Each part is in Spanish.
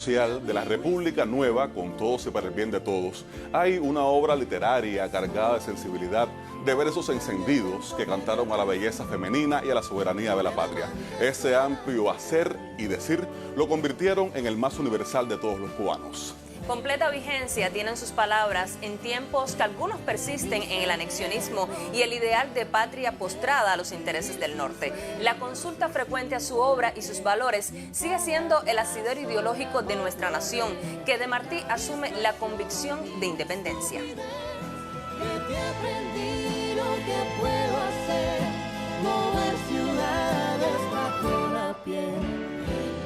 De la República Nueva, con todos y para el bien de todos, hay una obra literaria cargada de sensibilidad, de versos encendidos que cantaron a la belleza femenina y a la soberanía de la patria. Ese amplio hacer y decir lo convirtieron en el más universal de todos los cubanos. Completa vigencia tienen sus palabras en tiempos que algunos persisten en el anexionismo y el ideal de patria postrada a los intereses del norte. La consulta frecuente a su obra y sus valores sigue siendo el asidero ideológico de nuestra nación, que de Martí asume la convicción de independencia.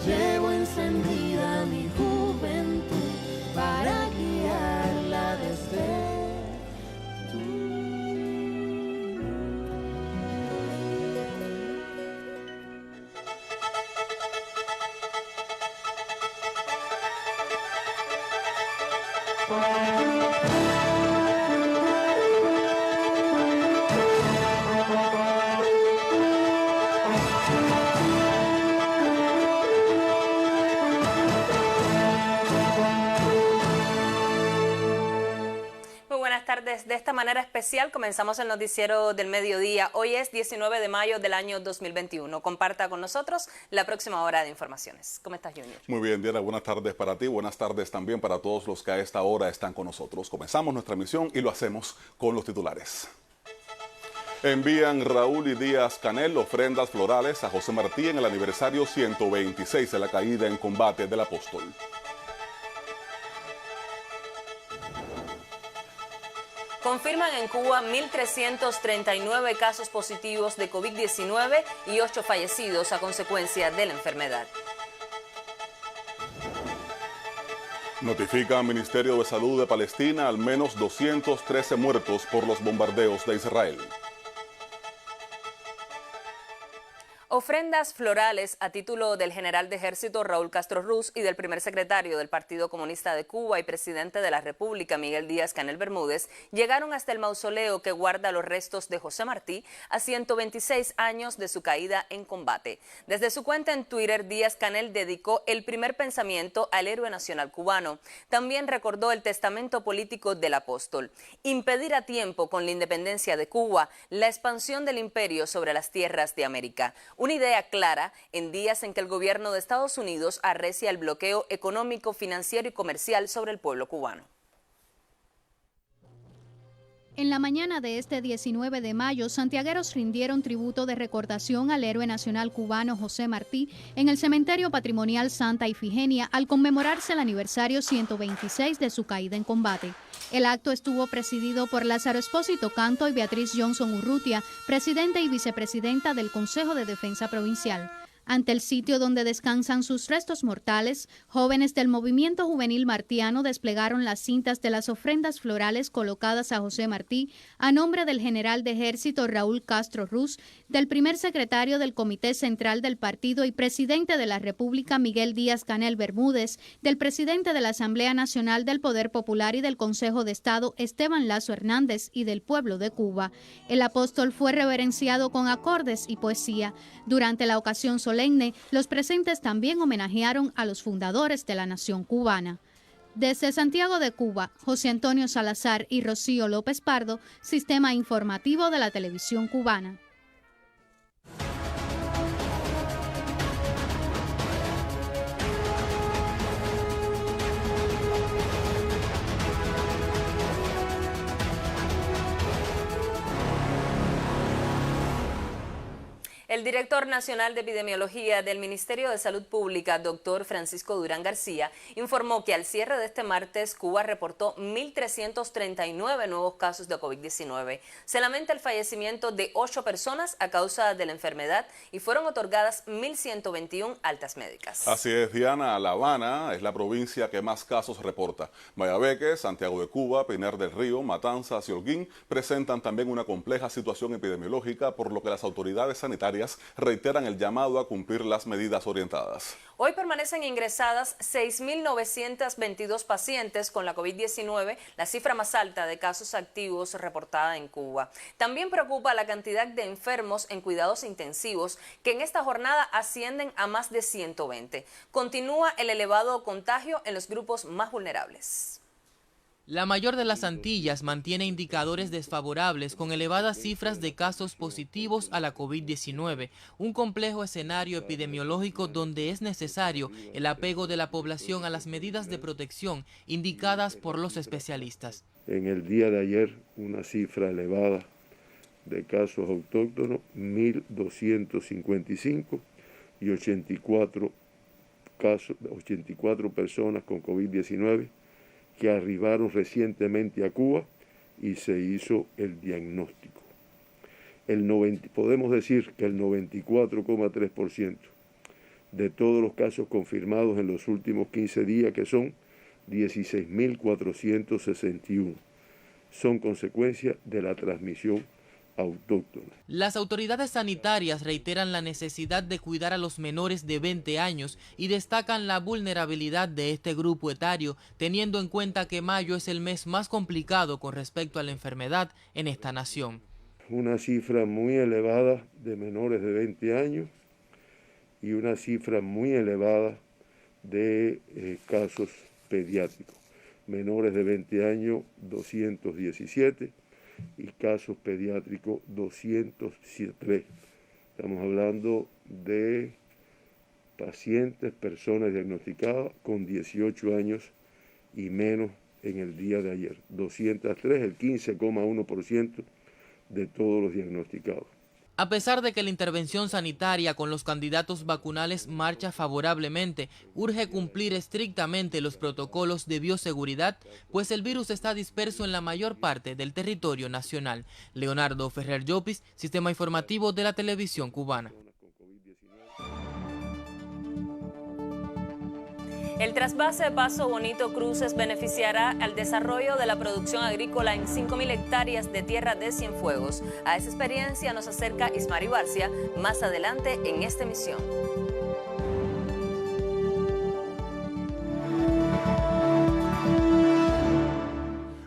Llevo encendida mi juventud para guiarla desde De esta manera especial comenzamos el noticiero del mediodía. Hoy es 19 de mayo del año 2021. Comparta con nosotros la próxima hora de informaciones. ¿Cómo estás, Junior? Muy bien, Diana. Buenas tardes para ti. Buenas tardes también para todos los que a esta hora están con nosotros. Comenzamos nuestra emisión y lo hacemos con los titulares. Envían Raúl y Díaz Canel ofrendas florales a José Martí en el aniversario 126 de la caída en combate del apóstol. Confirman en Cuba 1.339 casos positivos de COVID-19 y 8 fallecidos a consecuencia de la enfermedad. Notifica al Ministerio de Salud de Palestina al menos 213 muertos por los bombardeos de Israel. Ofrendas florales a título del general de ejército Raúl Castro Ruz y del primer secretario del Partido Comunista de Cuba y presidente de la República Miguel Díaz-Canel Bermúdez llegaron hasta el mausoleo que guarda los restos de José Martí a 126 años de su caída en combate. Desde su cuenta en Twitter, Díaz-Canel dedicó el primer pensamiento al héroe nacional cubano. También recordó el testamento político del apóstol: impedir a tiempo con la independencia de Cuba la expansión del imperio sobre las tierras de América. Una idea clara en días en que el gobierno de Estados Unidos arrecia el bloqueo económico, financiero y comercial sobre el pueblo cubano. En la mañana de este 19 de mayo, santiagueros rindieron tributo de recordación al héroe nacional cubano José Martí en el cementerio patrimonial Santa Ifigenia al conmemorarse el aniversario 126 de su caída en combate. El acto estuvo presidido por Lázaro Espósito Canto y Beatriz Johnson Urrutia, presidenta y vicepresidenta del Consejo de Defensa Provincial. Ante el sitio donde descansan sus restos mortales, jóvenes del movimiento juvenil martiano desplegaron las cintas de las ofrendas florales colocadas a José Martí a nombre del general de ejército Raúl Castro Ruz, del primer secretario del Comité Central del Partido y presidente de la República Miguel Díaz-Canel Bermúdez, del presidente de la Asamblea Nacional del Poder Popular y del Consejo de Estado Esteban Lazo Hernández y del pueblo de Cuba. El apóstol fue reverenciado con acordes y poesía. Durante la ocasión solemne, los presentes también homenajearon a los fundadores de la nación cubana. Desde Santiago de Cuba, José Antonio Salazar y Rocío López Pardo, Sistema Informativo de la Televisión Cubana. El director nacional de epidemiología del Ministerio de Salud Pública, doctor Francisco Durán García, informó que al cierre de este martes, Cuba reportó 1.339 nuevos casos de COVID-19. Se lamenta el fallecimiento de 8 personas a causa de la enfermedad y fueron otorgadas 1.121 altas médicas. Así es, Diana. La Habana es la provincia que más casos reporta. Mayabeque, Santiago de Cuba, Pinar del Río, Matanzas y Holguín presentan también una compleja situación epidemiológica, por lo que las autoridades sanitarias sanitarias reiteran el llamado a cumplir las medidas orientadas. Hoy permanecen ingresadas 6.922 pacientes con la COVID-19, la cifra más alta de casos activos reportada en Cuba. También preocupa la cantidad de enfermos en cuidados intensivos, que en esta jornada ascienden a más de 120. Continúa el elevado contagio en los grupos más vulnerables. La mayor de las Antillas mantiene indicadores desfavorables con elevadas cifras de casos positivos a la COVID-19, un complejo escenario epidemiológico donde es necesario el apego de la población a las medidas de protección indicadas por los especialistas. En el día de ayer, una cifra elevada de casos autóctonos, 1.255 y 84 personas con COVID-19 que arribaron recientemente a Cuba y se hizo el diagnóstico. Podemos decir que el 94,3% de todos los casos confirmados en los últimos 15 días, que son 16.461, son consecuencia de la transmisión autóctona. Las autoridades sanitarias reiteran la necesidad de cuidar a los menores de 20 años y destacan la vulnerabilidad de este grupo etario, teniendo en cuenta que mayo es el mes más complicado con respecto a la enfermedad en esta nación. Una cifra muy elevada de menores de 20 años y una cifra muy elevada de casos pediátricos. Menores de 20 años, 217. Y casos pediátricos 203. Estamos hablando de pacientes, personas diagnosticadas con 18 años y menos en el día de ayer. 203, el 15,1% de todos los diagnosticados. A pesar de que la intervención sanitaria con los candidatos vacunales marcha favorablemente, urge cumplir estrictamente los protocolos de bioseguridad, pues el virus está disperso en la mayor parte del territorio nacional. Leonardo Ferrer Llopis, Sistema Informativo de la Televisión Cubana. El trasvase Paso Bonito Cruces beneficiará al desarrollo de la producción agrícola en 5.000 hectáreas de tierra de Cienfuegos. A esa experiencia nos acerca Ismari Barcia más adelante en esta emisión.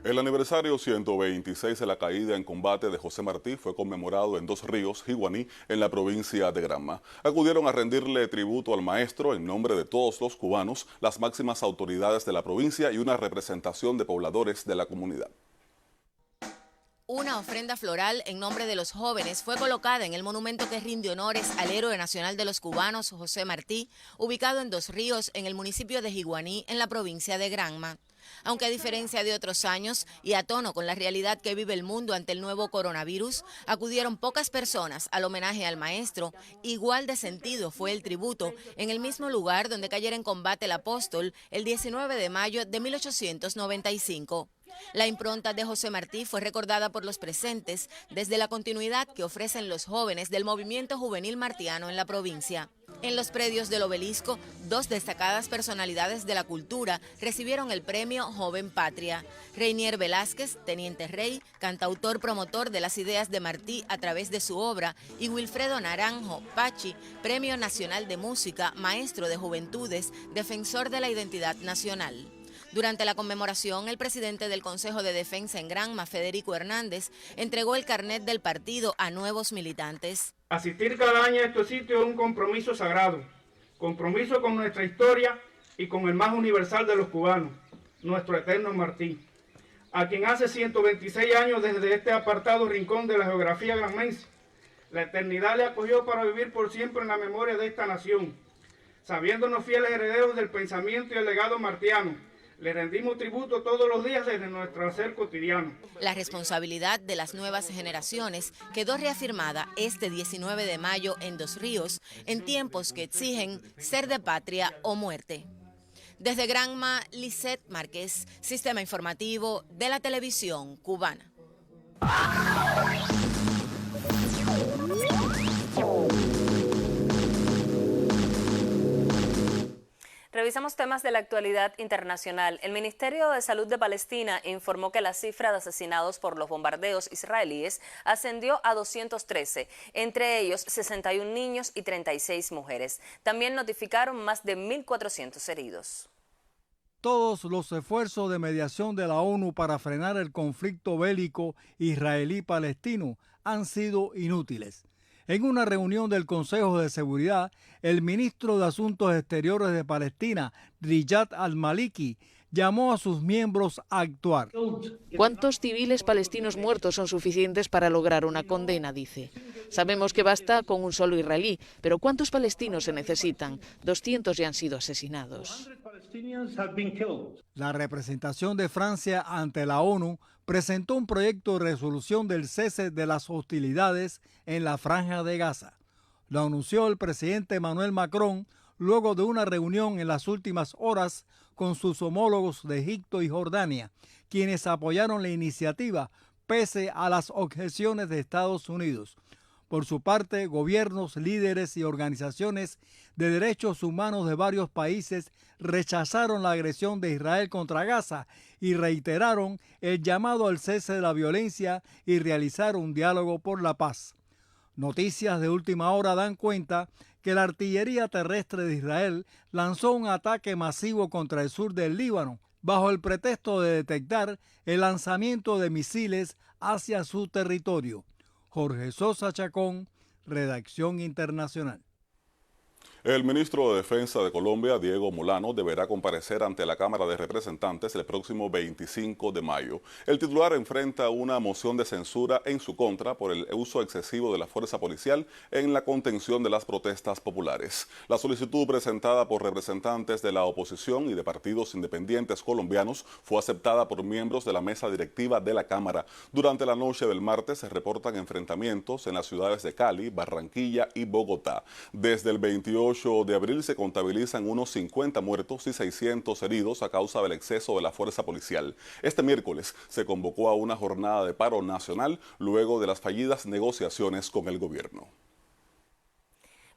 El aniversario 126 de la caída en combate de José Martí fue conmemorado en Dos Ríos, Jiguaní, en la provincia de Granma. Acudieron a rendirle tributo al maestro en nombre de todos los cubanos, las máximas autoridades de la provincia y una representación de pobladores de la comunidad. Una ofrenda floral en nombre de los jóvenes fue colocada en el monumento que rinde honores al héroe nacional de los cubanos, José Martí, ubicado en Dos Ríos, en el municipio de Jiguaní, en la provincia de Granma. Aunque a diferencia de otros años y a tono con la realidad que vive el mundo ante el nuevo coronavirus, acudieron pocas personas al homenaje al maestro. Igual de sentido fue el tributo en el mismo lugar donde cayera en combate el apóstol el 19 de mayo de 1895. La impronta de José Martí fue recordada por los presentes desde la continuidad que ofrecen los jóvenes del movimiento juvenil martiano en la provincia. En los predios del obelisco, dos destacadas personalidades de la cultura recibieron el premio Joven Patria. Reinier Velázquez, teniente rey, cantautor promotor de las ideas de Martí a través de su obra, y Wilfredo Naranjo, Pachi, Premio Nacional de Música, maestro de juventudes, defensor de la identidad nacional. Durante la conmemoración, el presidente del Consejo de Defensa en Granma, Federico Hernández, entregó el carnet del partido a nuevos militantes. Asistir cada año a estos sitios es un compromiso sagrado, compromiso con nuestra historia y con el más universal de los cubanos, nuestro eterno Martí, a quien hace 126 años desde este apartado rincón de la geografía granmense, la eternidad le acogió para vivir por siempre en la memoria de esta nación. Sabiéndonos fieles herederos del pensamiento y el legado martiano, le rendimos tributo todos los días desde nuestro hacer cotidiano. La responsabilidad de las nuevas generaciones quedó reafirmada este 19 de mayo en Dos Ríos, en tiempos que exigen ser de patria o muerte. Desde Granma, Lisette Márquez, Sistema Informativo de la Televisión Cubana. Revisamos temas de la actualidad internacional. El Ministerio de Salud de Palestina informó que la cifra de asesinados por los bombardeos israelíes ascendió a 213, entre ellos 61 niños y 36 mujeres. También notificaron más de 1.400 heridos. Todos los esfuerzos de mediación de la ONU para frenar el conflicto bélico israelí-palestino han sido inútiles. En una reunión del Consejo de Seguridad, el ministro de Asuntos Exteriores de Palestina, Riyad al-Maliki, llamó a sus miembros a actuar. ¿Cuántos civiles palestinos muertos son suficientes para lograr una condena?, dice. Sabemos que basta con un solo israelí, pero ¿cuántos palestinos se necesitan? 200 ya han sido asesinados. La representación de Francia ante la ONU presentó un proyecto de resolución del cese de las hostilidades en la Franja de Gaza. Lo anunció el presidente Emmanuel Macron luego de una reunión en las últimas horas con sus homólogos de Egipto y Jordania, quienes apoyaron la iniciativa pese a las objeciones de Estados Unidos. Por su parte, gobiernos, líderes y organizaciones de derechos humanos de varios países rechazaron la agresión de Israel contra Gaza y reiteraron el llamado al cese de la violencia y realizar un diálogo por la paz. Noticias de última hora dan cuenta que la artillería terrestre de Israel lanzó un ataque masivo contra el sur del Líbano, bajo el pretexto de detectar el lanzamiento de misiles hacia su territorio. Jorge Sosa Chacón, Redacción Internacional. El ministro de Defensa de Colombia, Diego Molano, deberá comparecer ante la Cámara de Representantes el próximo 25 de mayo. El titular enfrenta una moción de censura en su contra por el uso excesivo de la fuerza policial en la contención de las protestas populares. La solicitud presentada por representantes de la oposición y de partidos independientes colombianos fue aceptada por miembros de la mesa directiva de la Cámara. Durante la noche del martes se reportan enfrentamientos en las ciudades de Cali, Barranquilla y Bogotá. Desde el 28 de abril se contabilizan unos 50 muertos y 600 heridos a causa del exceso de la fuerza policial. Este miércoles se convocó a una jornada de paro nacional luego de las fallidas negociaciones con el gobierno.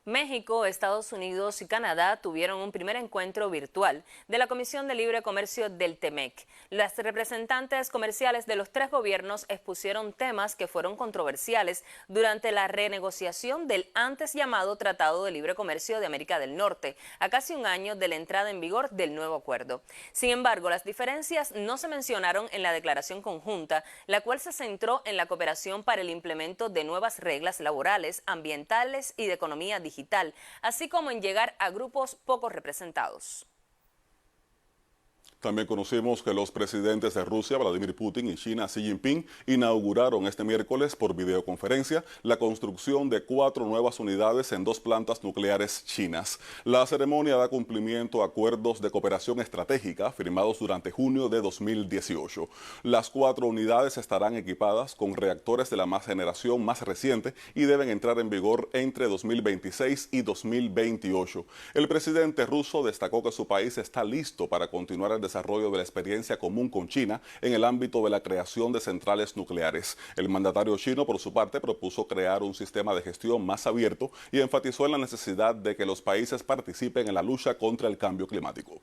México, Estados Unidos y Canadá tuvieron un primer encuentro virtual de la Comisión de Libre Comercio del TEMEC. Las representantes comerciales de los tres gobiernos expusieron temas que fueron controversiales durante la renegociación del antes llamado Tratado de Libre Comercio de América del Norte, a casi un año de la entrada en vigor del nuevo acuerdo. Sin embargo, las diferencias no se mencionaron en la declaración conjunta, la cual se centró en la cooperación para el implemento de nuevas reglas laborales, ambientales y de economía digital, así como en llegar a grupos poco representados. También conocimos que los presidentes de Rusia, Vladimir Putin, y China, Xi Jinping, inauguraron este miércoles por videoconferencia la construcción de 4 nuevas unidades en 2 plantas nucleares chinas. La ceremonia da cumplimiento a acuerdos de cooperación estratégica firmados durante junio de 2018. Las 4 unidades estarán equipadas con reactores de la generación más reciente y deben entrar en vigor entre 2026 y 2028. El presidente ruso destacó que su país está listo para continuar el desarrollo de la experiencia común con China en el ámbito de la creación de centrales nucleares. El mandatario chino, por su parte, propuso crear un sistema de gestión más abierto y enfatizó en la necesidad de que los países participen en la lucha contra el cambio climático.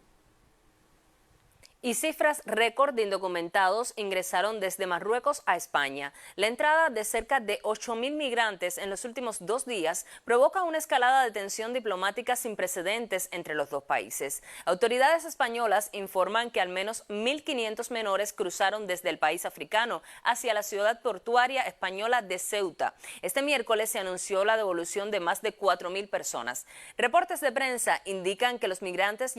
Y cifras récord de indocumentados ingresaron desde Marruecos a España. La entrada de cerca de 8.000 migrantes en los últimos 2 días provoca una escalada de tensión diplomática sin precedentes entre los dos países. Autoridades españolas informan que al menos 1.500 menores cruzaron desde el país africano hacia la ciudad portuaria española de Ceuta. Este miércoles se anunció la devolución de más de 4.000 personas. Reportes de prensa indican que los migrantes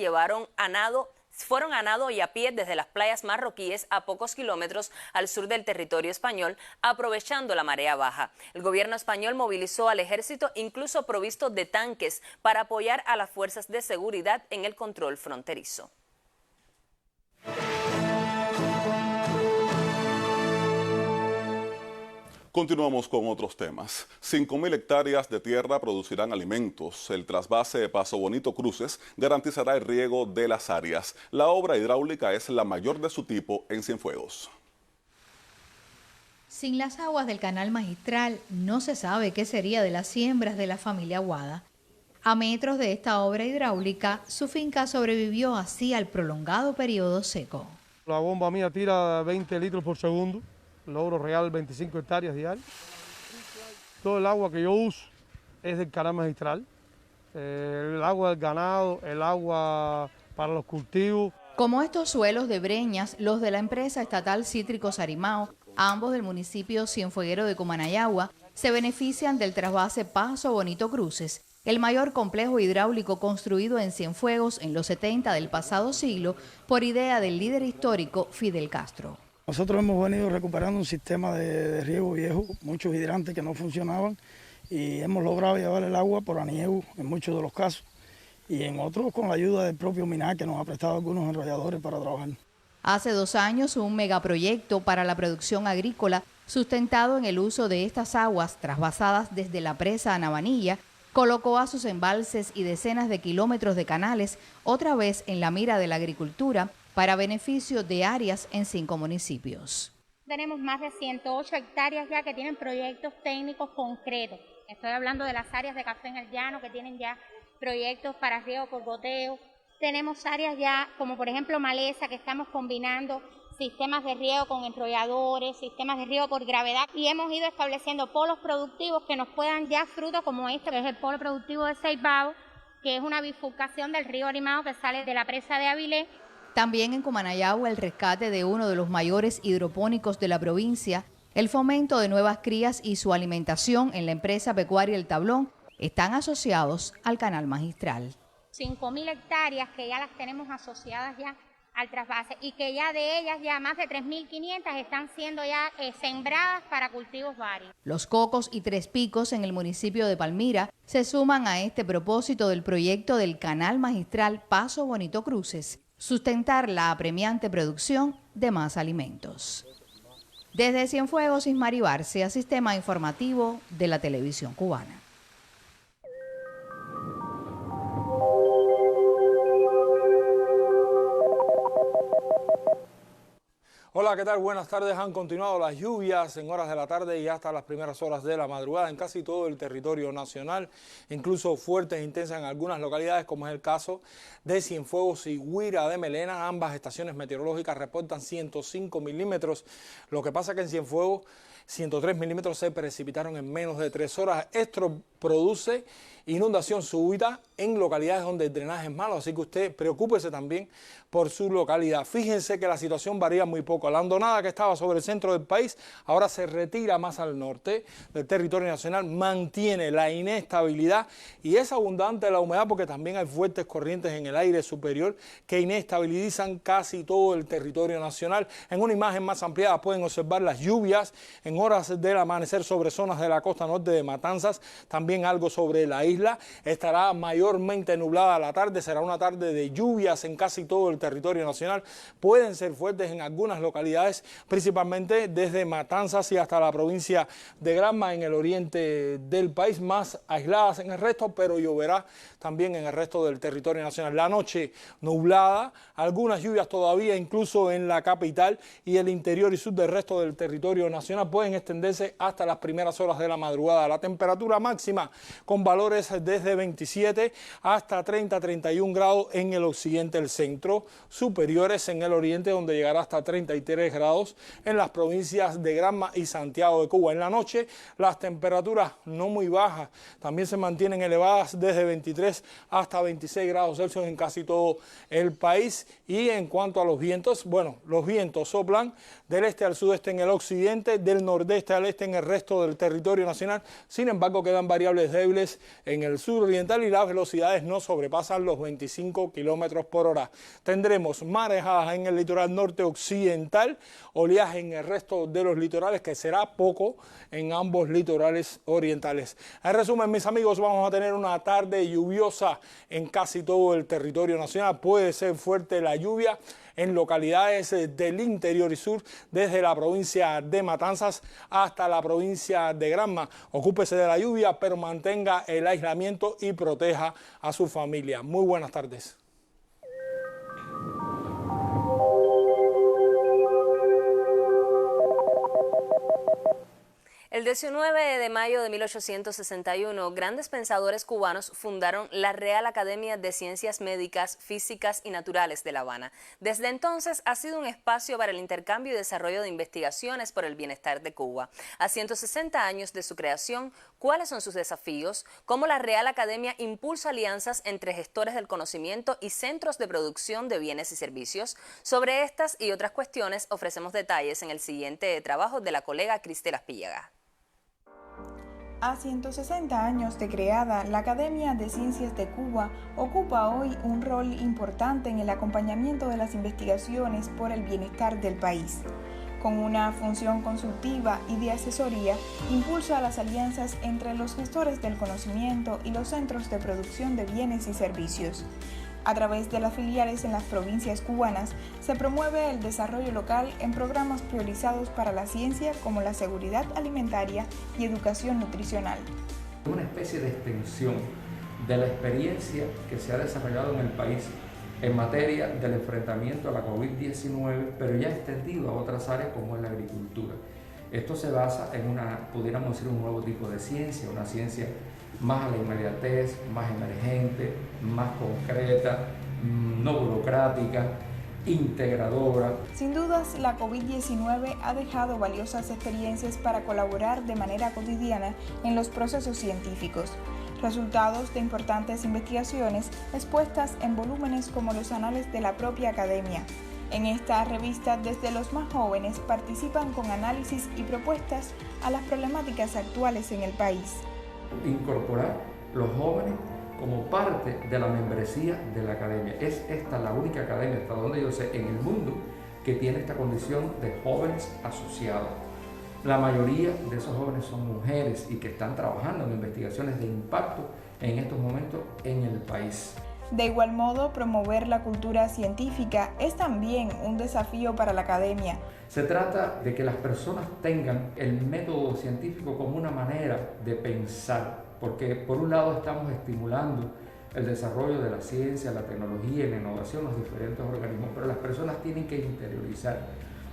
fueron a nado y a pie desde las playas marroquíes a pocos kilómetros al sur del territorio español, aprovechando la marea baja. El gobierno español movilizó al ejército, incluso provisto de tanques, para apoyar a las fuerzas de seguridad en el control fronterizo. Continuamos con otros temas. 5.000 hectáreas de tierra producirán alimentos. El trasvase de Paso Bonito Cruces garantizará el riego de las áreas. La obra hidráulica es la mayor de su tipo en Cienfuegos. Sin las aguas del canal magistral, no se sabe qué sería de las siembras de la familia Aguada. A metros de esta obra hidráulica, su finca sobrevivió así al prolongado periodo seco. La bomba mía tira 20 litros por segundo, logro real 25 hectáreas diarias. Todo el agua que yo uso es del canal magistral, el agua del ganado, el agua para los cultivos. Como estos suelos de Breñas, los de la empresa estatal Cítricos Arimao, ambos del municipio Cienfueguero de Comanayagua, se benefician del trasvase Paso Bonito Cruces, el mayor complejo hidráulico construido en Cienfuegos en los 70 del pasado siglo por idea del líder histórico Fidel Castro. Nosotros hemos venido recuperando un sistema de riego viejo, muchos hidrantes que no funcionaban, y hemos logrado llevar el agua por aniego en muchos de los casos, y en otros con la ayuda del propio MINAC, que nos ha prestado algunos enrolladores para trabajar. Hace 2 años, un megaproyecto para la producción agrícola, sustentado en el uso de estas aguas trasvasadas desde la presa a Navanilla, colocó a sus embalses y decenas de kilómetros de canales otra vez en la mira de la agricultura para beneficio de áreas en 5 municipios. Tenemos más de 108 hectáreas ya que tienen proyectos técnicos concretos. Estoy hablando de las áreas de café en el llano que tienen ya proyectos para riego por goteo. Tenemos áreas ya como por ejemplo Maleza, que estamos combinando sistemas de riego con enrolladores, sistemas de riego por gravedad, y hemos ido estableciendo polos productivos que nos puedan dar frutos como este, que es el polo productivo de Ceibao, que es una bifurcación del río Arimao que sale de la presa de Avilés. También en Comanayagua, el rescate de uno de los mayores hidropónicos de la provincia, el fomento de nuevas crías y su alimentación en la empresa pecuaria El Tablón están asociados al canal magistral. 5.000 hectáreas que ya las tenemos asociadas ya al trasvase y que ya de ellas ya más de 3.500 están siendo ya sembradas para cultivos varios. Los cocos y Tres Picos en el municipio de Palmira se suman a este propósito del proyecto del canal magistral Paso Bonito Cruces, sustentar la apremiante producción de más alimentos. Desde Cienfuegos, Ismari Barcia, Sistema Informativo de la Televisión Cubana. Hola, ¿qué tal? Buenas tardes. Han continuado las lluvias en horas de la tarde y hasta las primeras horas de la madrugada en casi todo el territorio nacional, incluso fuertes e intensas en algunas localidades, como es el caso de Cienfuegos y Guira de Melena. Ambas estaciones meteorológicas reportan 105 milímetros. Lo que pasa es que en Cienfuegos 103 milímetros se precipitaron en menos de 3 horas. Esto produce inundación súbita en localidades donde el drenaje es malo, así que usted preocúpese también por su localidad. Fíjense que la situación varía muy poco. La hondonada que estaba sobre el centro del país ahora se retira más al norte del territorio nacional, mantiene la inestabilidad y es abundante la humedad porque también hay fuertes corrientes en el aire superior que inestabilizan casi todo el territorio nacional. En una imagen más ampliada pueden observar las lluvias en horas del amanecer sobre zonas de la costa norte de Matanzas, también algo sobre la isla. Estará mayormente nublada la tarde, será una tarde de lluvias en casi todo el territorio nacional. Pueden ser fuertes en algunas localidades, principalmente desde Matanzas y hasta la provincia de Granma en el oriente del país, más aisladas en el resto, pero lloverá también en el resto del territorio nacional. La noche nublada, algunas lluvias todavía incluso en la capital y el interior y sur del resto del territorio nacional pueden extenderse hasta las primeras horas de la madrugada. La temperatura máxima con valores desde 27 hasta 30-31 grados en el occidente del centro, superiores en el oriente donde llegará hasta 33 grados en las provincias de Granma y Santiago de Cuba. En la noche las temperaturas no muy bajas también se mantienen elevadas desde 23 hasta 26 grados Celsius en casi todo el país. Y en cuanto a los vientos, bueno, los vientos soplan del este al sudeste en el occidente, del nordeste al este en el resto del territorio nacional. Sin embargo, quedan variables débiles en el sur oriental y las velocidades no sobrepasan los 25 kilómetros por hora. Tendremos marejadas en el litoral norte occidental, oleaje en el resto de los litorales, que será poco en ambos litorales orientales. En resumen, mis amigos, vamos a tener una tarde lluviosa en casi todo el territorio nacional. Puede ser fuerte la lluvia en localidades del interior y sur, desde la provincia de Matanzas hasta la provincia de Granma. Ocúpese de la lluvia, pero mantenga el aislamiento y proteja a su familia. Muy buenas tardes. El El 19 de mayo de 1861, grandes pensadores cubanos fundaron la Real Academia de Ciencias Médicas, Físicas y Naturales de La Habana. Desde entonces ha sido un espacio para el intercambio y desarrollo de investigaciones por el bienestar de Cuba. A 160 años de su creación, ¿cuáles son sus desafíos? ¿Cómo la Real Academia impulsa alianzas entre gestores del conocimiento y centros de producción de bienes y servicios? Sobre estas y otras cuestiones ofrecemos detalles en el siguiente trabajo de la colega Cristela Aspillaga. A 160 años de creada, la Academia de Ciencias de Cuba ocupa hoy un rol importante en el acompañamiento de las investigaciones por el bienestar del país. Con una función consultiva y de asesoría, impulsa las alianzas entre los gestores del conocimiento y los centros de producción de bienes y servicios. A través de las filiales en las provincias cubanas, se promueve el desarrollo local en programas priorizados para la ciencia como la seguridad alimentaria y educación nutricional. Una especie de extensión de la experiencia que se ha desarrollado en el país en materia del enfrentamiento a la COVID-19, pero ya extendido a otras áreas como es la agricultura. Esto se basa en pudiéramos decir, un nuevo tipo de ciencia, una ciencia más a la inmediatez, más emergente, más concreta, no burocrática, integradora. Sin dudas, la COVID-19 ha dejado valiosas experiencias para colaborar de manera cotidiana en los procesos científicos. Resultados de importantes investigaciones expuestas en volúmenes como los anales de la propia academia. En esta revista, desde los más jóvenes participan con análisis y propuestas a las problemáticas actuales en el país. Incorporar los jóvenes como parte de la membresía de la academia. Es esta la única academia, hasta donde yo sé, en el mundo que tiene esta condición de jóvenes asociados. La mayoría de esos jóvenes son mujeres y que están trabajando en investigaciones de impacto en estos momentos en el país. De igual modo, promover la cultura científica es también un desafío para la academia. Se trata de que las personas tengan el método científico como una manera de pensar, porque por un lado estamos estimulando el desarrollo de la ciencia, la tecnología y la innovación, los diferentes organismos, pero las personas tienen que interiorizar,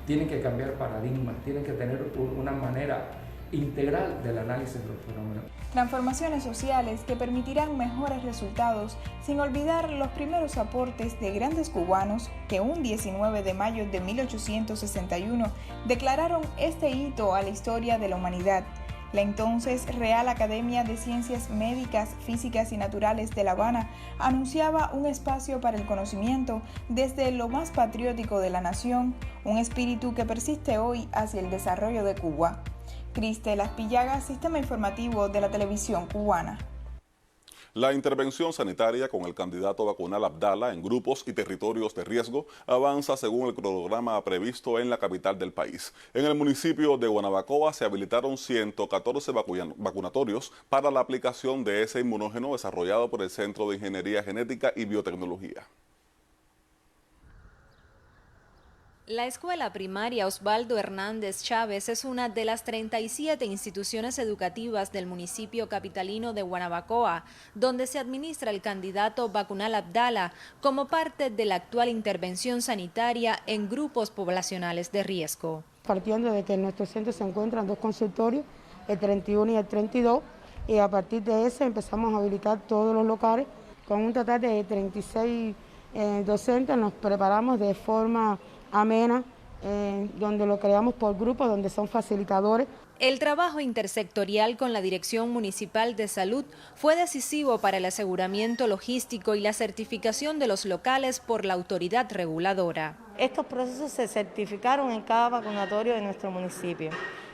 tienen que cambiar paradigmas, tienen que tener una manera integral del análisis de los fenómenos. Transformaciones sociales que permitirán mejores resultados, sin olvidar los primeros aportes de grandes cubanos que un 19 de mayo de 1861 declararon este hito a la historia de la humanidad. La entonces Real Academia de Ciencias Médicas, Físicas y Naturales de La Habana anunciaba un espacio para el conocimiento desde lo más patriótico de la nación, un espíritu que persiste hoy hacia el desarrollo de Cuba. Cristela Aspillaga, Sistema Informativo de la Televisión Cubana. La intervención sanitaria con el candidato vacunal Abdala en grupos y territorios de riesgo avanza según el cronograma previsto en la capital del país. En el municipio de Guanabacoa se habilitaron 114 vacunatorios para la aplicación de ese inmunógeno desarrollado por el Centro de Ingeniería Genética y Biotecnología. La escuela primaria Osvaldo Hernández Chávez es una de las 37 instituciones educativas del municipio capitalino de Guanabacoa, donde se administra el candidato vacunal Abdala como parte de la actual intervención sanitaria en grupos poblacionales de riesgo. Partiendo de que en nuestro centro se encuentran dos consultorios, el 31 y el 32, y a partir de ese empezamos a habilitar todos los locales. Con un total de 36 docentes nos preparamos de forma amena, donde lo creamos por grupos, donde son facilitadores. El trabajo intersectorial con la Dirección Municipal de Salud fue decisivo para el aseguramiento logístico y la certificación de los locales por la autoridad reguladora. Estos procesos se certificaron en cada vacunatorio de nuestro municipio.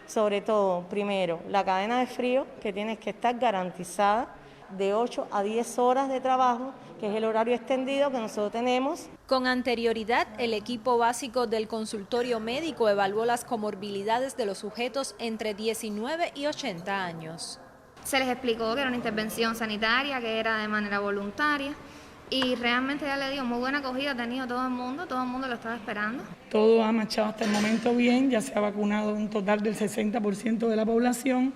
Sobre todo, primero, la cadena de frío, que tiene que estar garantizada de 8 a 10 horas de trabajo, que es el horario extendido que nosotros tenemos. Con anterioridad, el equipo básico del consultorio médico evaluó las comorbilidades de los sujetos entre 19 y 80 años. Se les explicó que era una intervención sanitaria, que era de manera voluntaria, y realmente ya le dio muy buena acogida, ha tenido todo el mundo lo estaba esperando. Todo ha marchado hasta el momento bien, ya se ha vacunado un total del 60% de la población.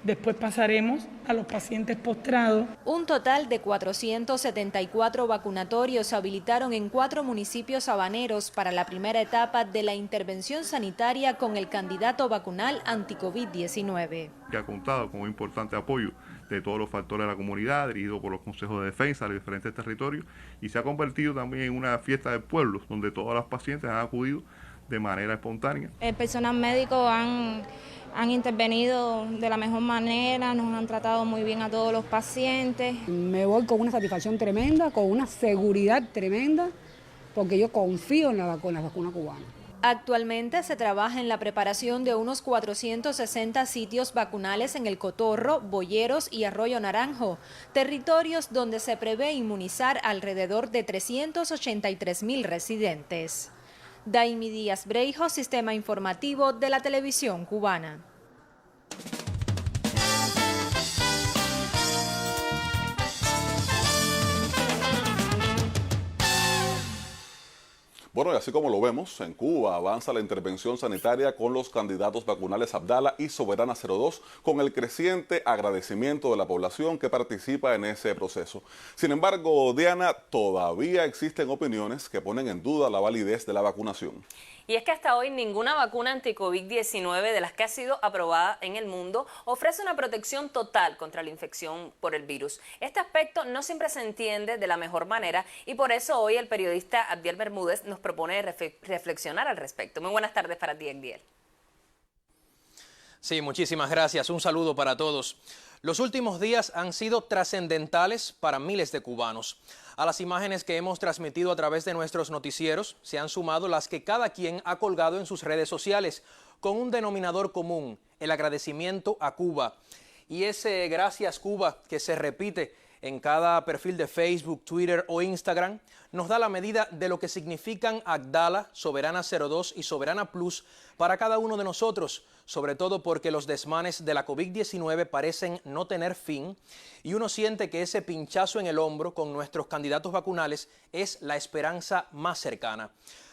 Después pasaremos a los pacientes postrados. Un total de 474 vacunatorios se habilitaron en 4 municipios habaneros para la primera etapa de la intervención sanitaria con el candidato vacunal anti-COVID-19. Que ha contado con un importante apoyo de todos los factores de la comunidad, dirigido por los consejos de defensa de los diferentes territorios, y se ha convertido también en una fiesta del pueblo, donde todos los pacientes han acudido de manera espontánea. El personal médico han intervenido de la mejor manera, nos han tratado muy bien a todos los pacientes. Me voy con una satisfacción tremenda, con una seguridad tremenda, porque yo confío en la vacuna cubana. Actualmente se trabaja en la preparación de unos 460 sitios vacunales en El Cotorro, Boyeros y Arroyo Naranjo, territorios donde se prevé inmunizar alrededor de 383.000 residentes. Daimi Díaz Breijo, Sistema Informativo de la Televisión Cubana. Bueno, y así como lo vemos, en Cuba avanza la intervención sanitaria con los candidatos vacunales Abdala y Soberana 02, con el creciente agradecimiento de la población que participa en ese proceso. Sin embargo, Diana, todavía existen opiniones que ponen en duda la validez de la vacunación. Y es que hasta hoy ninguna vacuna anti-COVID-19 de las que ha sido aprobada en el mundo ofrece una protección total contra la infección por el virus. Este aspecto no siempre se entiende de la mejor manera y por eso hoy el periodista Abdiel Bermúdez nos propone reflexionar al respecto. Muy buenas tardes para ti, Abdiel. Sí, muchísimas gracias. Un saludo para todos. Los últimos días han sido trascendentales para miles de cubanos. A las imágenes que hemos transmitido a través de nuestros noticieros se han sumado las que cada quien ha colgado en sus redes sociales, con un denominador común, el agradecimiento a Cuba. Y ese gracias Cuba que se repite en cada perfil de Facebook, Twitter o Instagram, nos da la medida de lo que significan Abdala, Soberana 02 y Soberana Plus para cada uno de nosotros, sobre todo porque los desmanes de la COVID-19 parecen no tener fin y uno siente que ese pinchazo en el hombro con nuestros candidatos vacunales es la esperanza más cercana.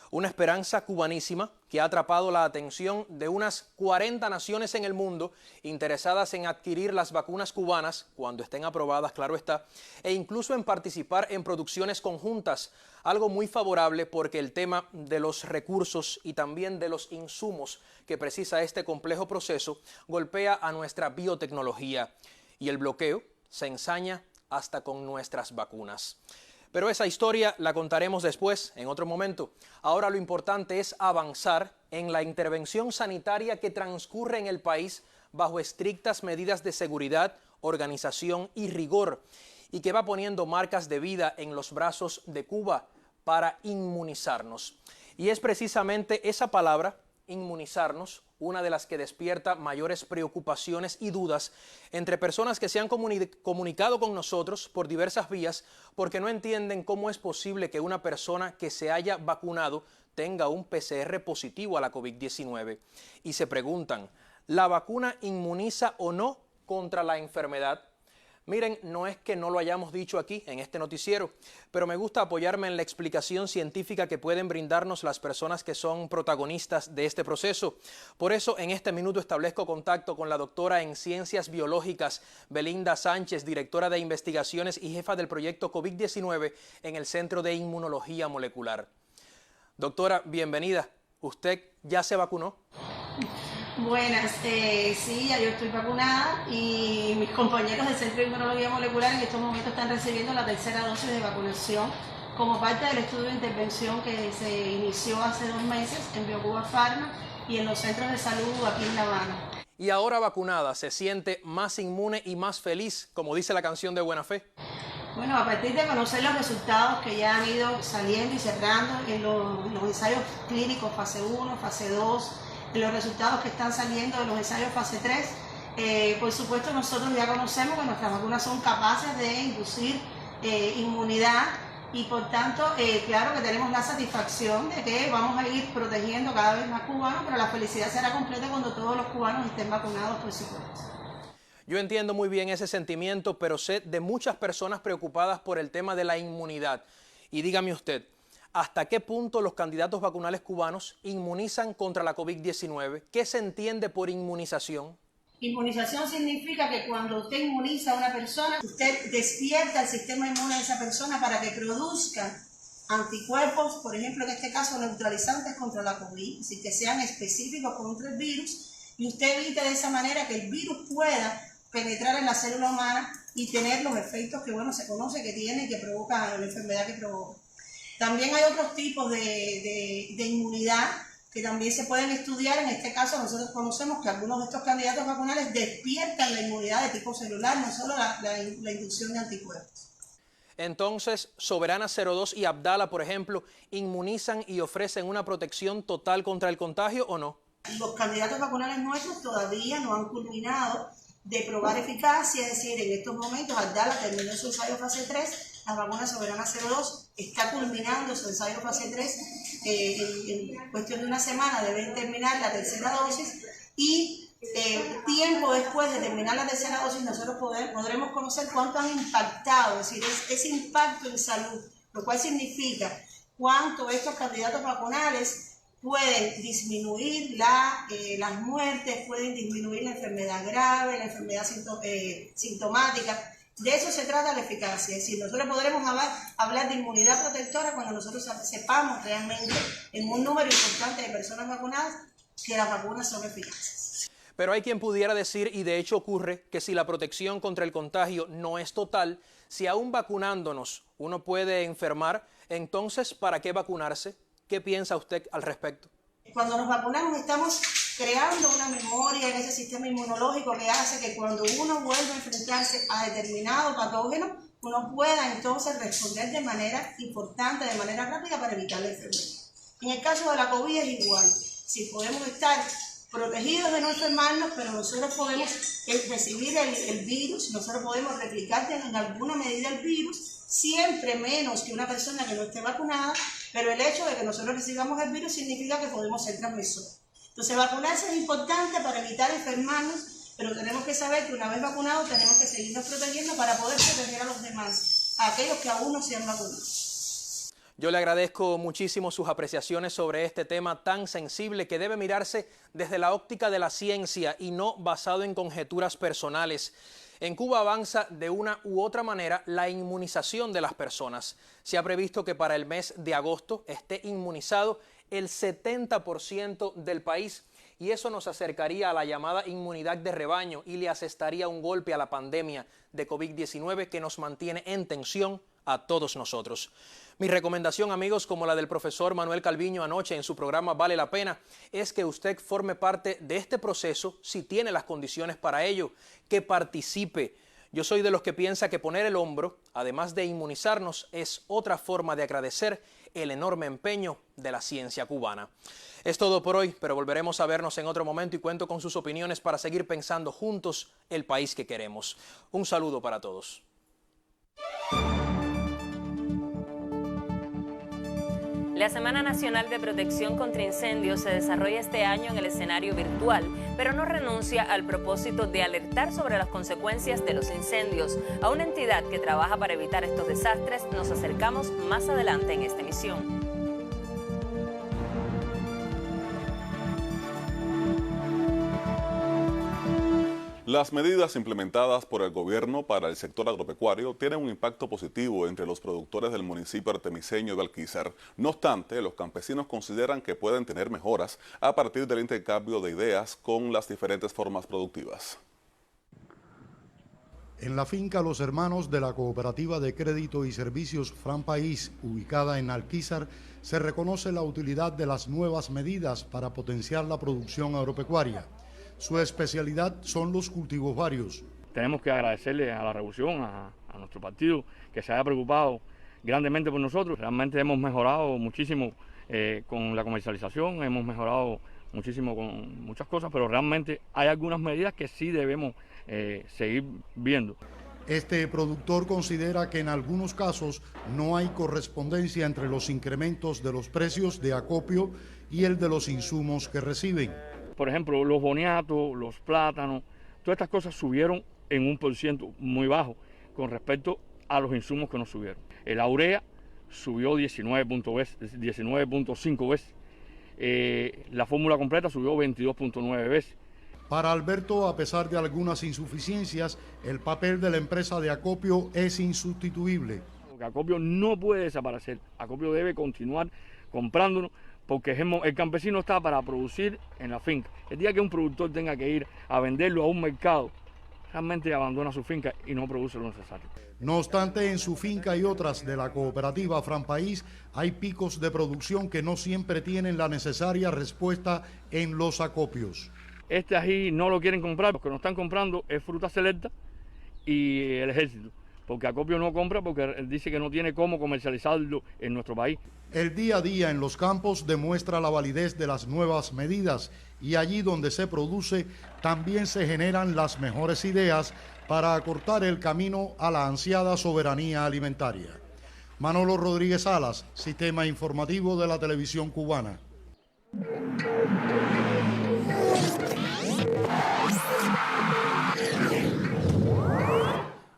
Una esperanza cubanísima que ha atrapado la atención de unas 40 naciones en el mundo interesadas en adquirir las vacunas cubanas, cuando estén aprobadas, claro está, e incluso en participar en producciones conjuntas, algo muy favorable porque el tema de los recursos y también de los insumos que precisa este complejo proceso golpea a nuestra biotecnología y el bloqueo se ensaña hasta con nuestras vacunas. Pero esa historia la contaremos después, en otro momento. Ahora lo importante es avanzar en la intervención sanitaria que transcurre en el país bajo estrictas medidas de seguridad, organización y rigor, y que va poniendo marcas de vida en los brazos de Cuba para inmunizarnos. Y es precisamente esa palabra, inmunizarnos, una de las que despierta mayores preocupaciones y dudas entre personas que se han comunicado con nosotros por diversas vías porque no entienden cómo es posible que una persona que se haya vacunado tenga un PCR positivo a la COVID-19 y se preguntan, ¿la vacuna inmuniza o no contra la enfermedad? Miren, no es que no lo hayamos dicho aquí en este noticiero, pero me gusta apoyarme en la explicación científica que pueden brindarnos las personas que son protagonistas de este proceso. Por eso, en este minuto establezco contacto con la doctora en Ciencias Biológicas, Belinda Sánchez, directora de investigaciones y jefa del proyecto COVID-19 en el Centro de Inmunología Molecular. Doctora, bienvenida. ¿Usted ya se vacunó? Buenas, sí, ya yo estoy vacunada y mis compañeros del Centro de Inmunología Molecular en estos momentos están recibiendo la tercera dosis de vacunación como parte del estudio de intervención que se inició hace 2 meses en BioCuba Pharma y en los centros de salud aquí en La Habana. Y ahora vacunada, ¿se siente más inmune y más feliz, como dice la canción de Buena Fe? Bueno, a partir de conocer los resultados que ya han ido saliendo y cerrando en los ensayos clínicos fase 1, fase 2, en los resultados que están saliendo de los ensayos fase 3, por supuesto nosotros ya conocemos que nuestras vacunas son capaces de inducir inmunidad y por tanto, claro que tenemos la satisfacción de que vamos a ir protegiendo cada vez más cubanos, pero la felicidad será completa cuando todos los cubanos estén vacunados, por supuesto. Yo entiendo muy bien ese sentimiento, pero sé de muchas personas preocupadas por el tema de la inmunidad. Y dígame usted, ¿hasta qué punto los candidatos vacunales cubanos inmunizan contra la COVID-19? ¿Qué se entiende por inmunización? Inmunización significa que cuando usted inmuniza a una persona, usted despierta el sistema inmune de esa persona para que produzca anticuerpos, por ejemplo, en este caso neutralizantes contra la COVID, así que sean específicos contra el virus, y usted evita de esa manera que el virus pueda penetrar en la célula humana y tener los efectos que, bueno, se conoce que tiene y que provoca la enfermedad que provoca. También hay otros tipos de inmunidad que también se pueden estudiar. En este caso nosotros conocemos que algunos de estos candidatos vacunales despiertan la inmunidad de tipo celular, no solo la inducción de anticuerpos. Entonces, Soberana 02 y Abdala, por ejemplo, ¿inmunizan y ofrecen una protección total contra el contagio o no? Los candidatos vacunales nuestros todavía no han culminado de probar eficacia, es decir, en estos momentos Abdala terminó su ensayo fase 3, la vacuna Soberana 02 está culminando su ensayo fase 3, en cuestión de una semana deben terminar la tercera dosis y tiempo después de terminar la tercera dosis nosotros podremos conocer cuánto han impactado, es decir, ese impacto en salud, lo cual significa cuánto estos candidatos vacunales pueden disminuir las muertes, pueden disminuir la enfermedad grave, la enfermedad sintomática. De eso se trata la eficacia, es decir, nosotros podremos hablar de inmunidad protectora cuando nosotros sepamos realmente en un número importante de personas vacunadas que las vacunas son eficaces. Pero hay quien pudiera decir, y de hecho ocurre, que si la protección contra el contagio no es total, si aún vacunándonos uno puede enfermar, entonces ¿para qué vacunarse? ¿Qué piensa usted al respecto? Cuando nos vacunamos estamos creando una memoria en ese sistema inmunológico que hace que cuando uno vuelve a enfrentarse a determinado patógeno, uno pueda entonces responder de manera importante, de manera rápida para evitar la enfermedad. En el caso de la COVID es igual. Si podemos estar protegidos de no enfermarnos, pero nosotros podemos recibir el virus, nosotros podemos replicar en alguna medida el virus, siempre menos que una persona que no esté vacunada, pero el hecho de que nosotros recibamos el virus significa que podemos ser transmisores. Entonces vacunarse es importante para evitar enfermarnos, pero tenemos que saber que una vez vacunados tenemos que seguirnos protegiendo para poder proteger a los demás, a aquellos que aún no se han vacunado. Yo le agradezco muchísimo sus apreciaciones sobre este tema tan sensible que debe mirarse desde la óptica de la ciencia y no basado en conjeturas personales. En Cuba avanza de una u otra manera la inmunización de las personas. Se ha previsto que para el mes de agosto esté inmunizado el 70% del país y eso nos acercaría a la llamada inmunidad de rebaño y le asestaría un golpe a la pandemia de COVID-19 que nos mantiene en tensión a todos nosotros. Mi recomendación, amigos, como la del profesor Manuel Calviño anoche en su programa Vale la Pena, es que usted forme parte de este proceso si tiene las condiciones para ello, que participe. Yo soy de los que piensa que poner el hombro, además de inmunizarnos, es otra forma de agradecer el enorme empeño de la ciencia cubana. Es todo por hoy, pero volveremos a vernos en otro momento y cuento con sus opiniones para seguir pensando juntos el país que queremos. Un saludo para todos. La Semana Nacional de Protección contra Incendios se desarrolla este año en el escenario virtual, pero no renuncia al propósito de alertar sobre las consecuencias de los incendios. A una entidad que trabaja para evitar estos desastres nos acercamos más adelante en esta emisión. Las medidas implementadas por el gobierno para el sector agropecuario tienen un impacto positivo entre los productores del municipio artemiseño de Alquizar. No obstante, los campesinos consideran que pueden tener mejoras a partir del intercambio de ideas con las diferentes formas productivas. En la finca Los Hermanos de la Cooperativa de Crédito y Servicios Fran País, ubicada en Alquizar, se reconoce la utilidad de las nuevas medidas para potenciar la producción agropecuaria. Su especialidad son los cultivos varios. Tenemos que agradecerle a la Revolución, a nuestro partido, que se haya preocupado grandemente por nosotros. Realmente hemos mejorado muchísimo con la comercialización, hemos mejorado muchísimo con muchas cosas, pero realmente hay algunas medidas que sí debemos seguir viendo. Este productor considera que en algunos casos no hay correspondencia entre los incrementos de los precios de acopio y el de los insumos que reciben. Por ejemplo, los boniatos, los plátanos, todas estas cosas subieron en 1% muy bajo con respecto a los insumos que nos subieron. La urea subió 19.5 veces, la fórmula completa subió 22.9 veces. Para Alberto, a pesar de algunas insuficiencias, el papel de la empresa de acopio es insustituible. Acopio no puede desaparecer, Acopio debe continuar comprándonos porque el campesino está para producir en la finca. El día que un productor tenga que ir a venderlo a un mercado, realmente abandona su finca y no produce lo necesario. No obstante, en su finca y otras de la cooperativa Franpaís hay picos de producción que no siempre tienen la necesaria respuesta en los acopios. Este ají no lo quieren comprar, lo que nos están comprando es Fruta Selecta y el Ejército, porque Acopio no compra porque él dice que no tiene cómo comercializarlo en nuestro país. El día a día en los campos demuestra la validez de las nuevas medidas y allí donde se produce también se generan las mejores ideas para acortar el camino a la ansiada soberanía alimentaria. Manolo Rodríguez Salas, Sistema Informativo de la Televisión Cubana.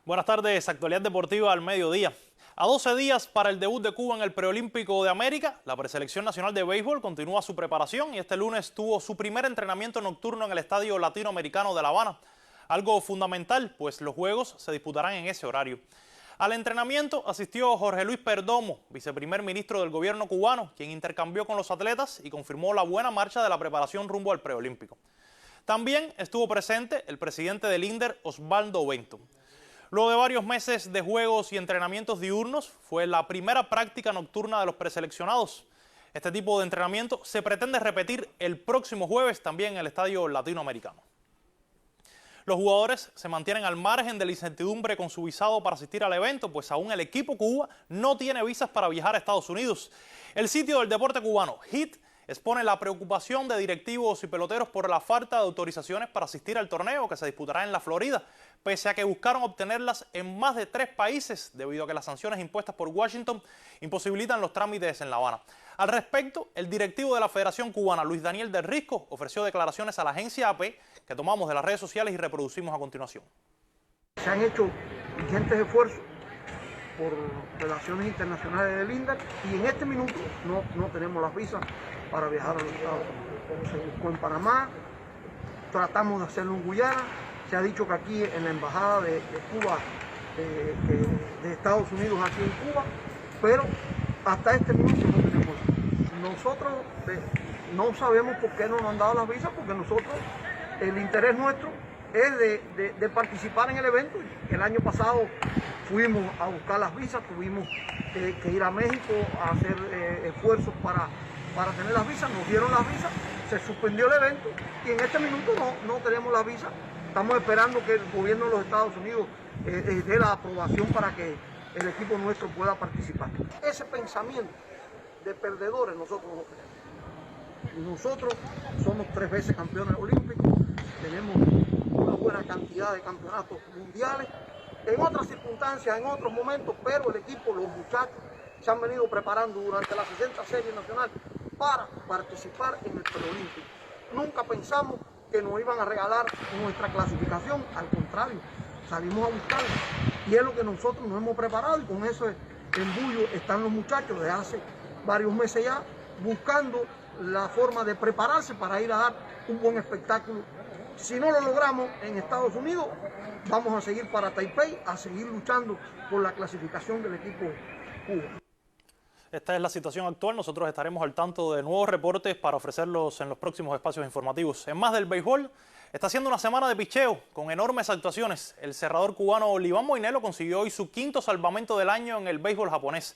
Buenas tardes, actualidad deportiva al mediodía. A 12 días para el debut de Cuba en el Preolímpico de América, la Preselección Nacional de Béisbol continúa su preparación y este lunes tuvo su primer entrenamiento nocturno en el Estadio Latinoamericano de La Habana. Algo fundamental, pues los juegos se disputarán en ese horario. Al entrenamiento asistió Jorge Luis Perdomo, viceprimer ministro del gobierno cubano, quien intercambió con los atletas y confirmó la buena marcha de la preparación rumbo al Preolímpico. También estuvo presente el presidente del INDER, Osvaldo Benton. Luego de varios meses de juegos y entrenamientos diurnos, fue la primera práctica nocturna de los preseleccionados. Este tipo de entrenamiento se pretende repetir el próximo jueves también en el Estadio Latinoamericano. Los jugadores se mantienen al margen de la incertidumbre con su visado para asistir al evento, pues aún el equipo Cuba no tiene visas para viajar a Estados Unidos. El sitio del deporte cubano, HIT, expone la preocupación de directivos y peloteros por la falta de autorizaciones para asistir al torneo que se disputará en la Florida, pese a que buscaron obtenerlas en más de 3 países debido a que las sanciones impuestas por Washington imposibilitan los trámites en La Habana. Al respecto, el directivo de la Federación Cubana, Luis Daniel del Risco, ofreció declaraciones a la agencia AP que tomamos de las redes sociales y reproducimos a continuación. Se han hecho ingentes esfuerzos por relaciones internacionales del INDER y en este minuto no tenemos las visas para viajar a los Estados Unidos. Se buscó en Panamá, tratamos de hacerlo en Guyana, se ha dicho que aquí en la embajada de Cuba, de Estados Unidos aquí en Cuba, pero hasta este minuto no tenemos. Nosotros no sabemos por qué no nos han dado las visas, porque nosotros, el interés nuestro es de participar en el evento. El año pasado fuimos a buscar las visas, tuvimos que ir a México a hacer esfuerzos para tener las visas, nos dieron las visas, se suspendió el evento y en este minuto no tenemos las visas. Estamos esperando que el gobierno de los Estados Unidos dé la aprobación para que el equipo nuestro pueda participar. Ese pensamiento de perdedores nosotros no tenemos. Nosotros somos 3 veces campeones olímpicos, tenemos una buena cantidad de campeonatos mundiales, en otras circunstancias, en otros momentos, pero el equipo, los muchachos, se han venido preparando durante la 60 Serie Nacional para participar en el Preolímpico. Nunca pensamos que nos iban a regalar nuestra clasificación, al contrario, salimos a buscarla. Y es lo que nosotros nos hemos preparado y con ese embullo están los muchachos desde hace varios meses ya buscando la forma de prepararse para ir a dar un buen espectáculo. Si no lo logramos en Estados Unidos, vamos a seguir para Taipei, a seguir luchando por la clasificación del equipo Cuba. Esta es la situación actual. Nosotros estaremos al tanto de nuevos reportes para ofrecerlos en los próximos espacios informativos. En más del béisbol, está siendo una semana de picheo con enormes actuaciones. El cerrador cubano Oliván Moinelo consiguió hoy su 5º salvamento del año en el béisbol japonés.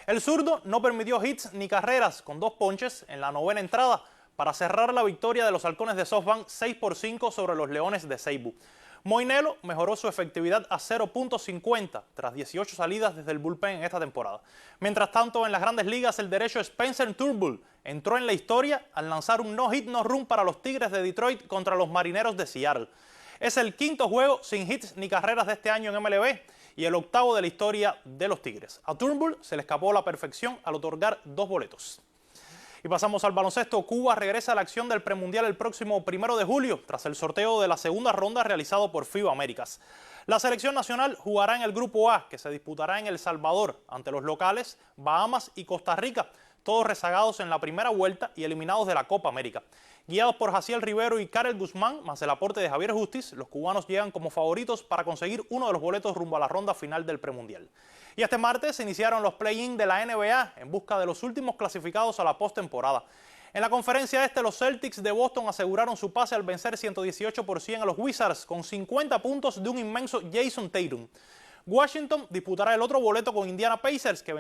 El zurdo no permitió hits ni carreras con 2 ponches en la 9ª entrada para cerrar la victoria de los halcones de SoftBank 6-5 sobre los leones de Seibu. Moinelo mejoró su efectividad a 0.50 tras 18 salidas desde el bullpen en esta temporada. Mientras tanto, en las grandes ligas, el derecho Spencer Turnbull entró en la historia al lanzar un no-hit no-run para los Tigres de Detroit contra los Marineros de Seattle. Es el 5º juego sin hits ni carreras de este año en MLB y el 8º de la historia de los Tigres. A Turnbull se le escapó la perfección al otorgar 2 boletos. Y pasamos al baloncesto. Cuba regresa a la acción del premundial el próximo 1 de julio, tras el sorteo de la segunda ronda realizado por FIBA Américas. La selección nacional jugará en el Grupo A, que se disputará en El Salvador, ante los locales Bahamas y Costa Rica. todos rezagados en la primera vuelta y eliminados de la Copa América. Guiados por Jaciel Rivero y Karel Guzmán, más el aporte de Javier Justiz, los cubanos llegan como favoritos para conseguir uno de los boletos rumbo a la ronda final del premundial. Y este martes se iniciaron los play-in de la NBA en busca de los últimos clasificados a la postemporada. En la conferencia los Celtics de Boston aseguraron su pase al vencer 118% a los Wizards con 50 puntos de un inmenso Jason Tatum. Washington disputará el otro boleto con Indiana Pacers, que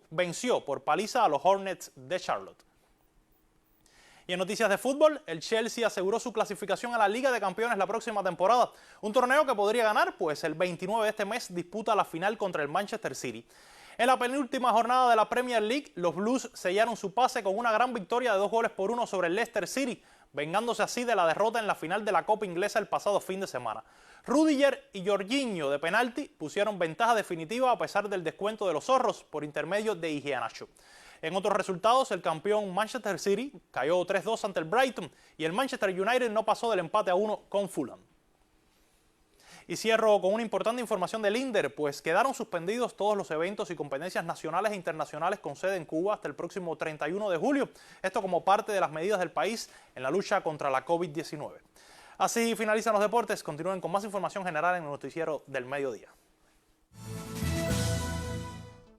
venció por paliza a los Hornets de Charlotte. Y en noticias de fútbol, el Chelsea aseguró su clasificación a la Liga de Campeones la próxima temporada. Un torneo que podría ganar, pues el 29 de este mes disputa la final contra el Manchester City. En la penúltima jornada de la Premier League, los Blues sellaron su pase con una gran victoria de 2-1 sobre el Leicester City, vengándose así de la derrota en la final de la Copa Inglesa el pasado fin de semana. Rudiger y Jorginho de penalti pusieron ventaja definitiva a pesar del descuento de los zorros por intermedio de Iheanacho. En otros resultados, el campeón Manchester City cayó 3-2 ante el Brighton y el Manchester United no pasó del empate a 1 con Fulham. Y cierro con una importante información del INDER, pues quedaron suspendidos todos los eventos y competencias nacionales e internacionales con sede en Cuba hasta el próximo 31 de julio. Esto como parte de las medidas del país en la lucha contra la COVID-19. Así finalizan los deportes. Continúen con más información general en el noticiero del mediodía.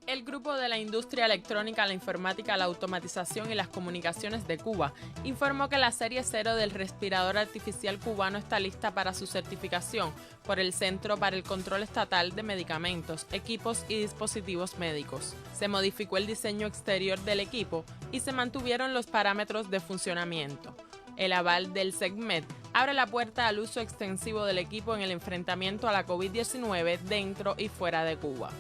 El Grupo de la Industria Electrónica, la Informática, la Automatización y las Comunicaciones de Cuba informó que la serie 0 del respirador artificial cubano está lista para su certificación por el Centro para el Control Estatal de Medicamentos, Equipos y Dispositivos Médicos. Se modificó el diseño exterior del equipo y se mantuvieron los parámetros de funcionamiento. El aval del SECMED abre la puerta al uso extensivo del equipo en el enfrentamiento a la COVID-19 dentro y fuera de Cuba.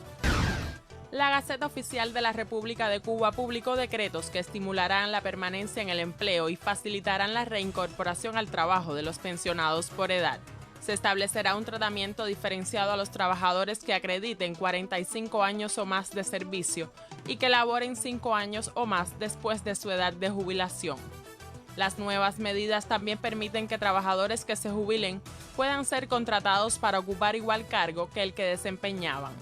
La Gaceta Oficial de la República de Cuba publicó decretos que estimularán la permanencia en el empleo y facilitarán la reincorporación al trabajo de los pensionados por edad. Se establecerá un tratamiento diferenciado a los trabajadores que acrediten 45 años o más de servicio y que laboren 5 años o más después de su edad de jubilación. Las nuevas medidas también permiten que trabajadores que se jubilen puedan ser contratados para ocupar igual cargo que el que desempeñaban.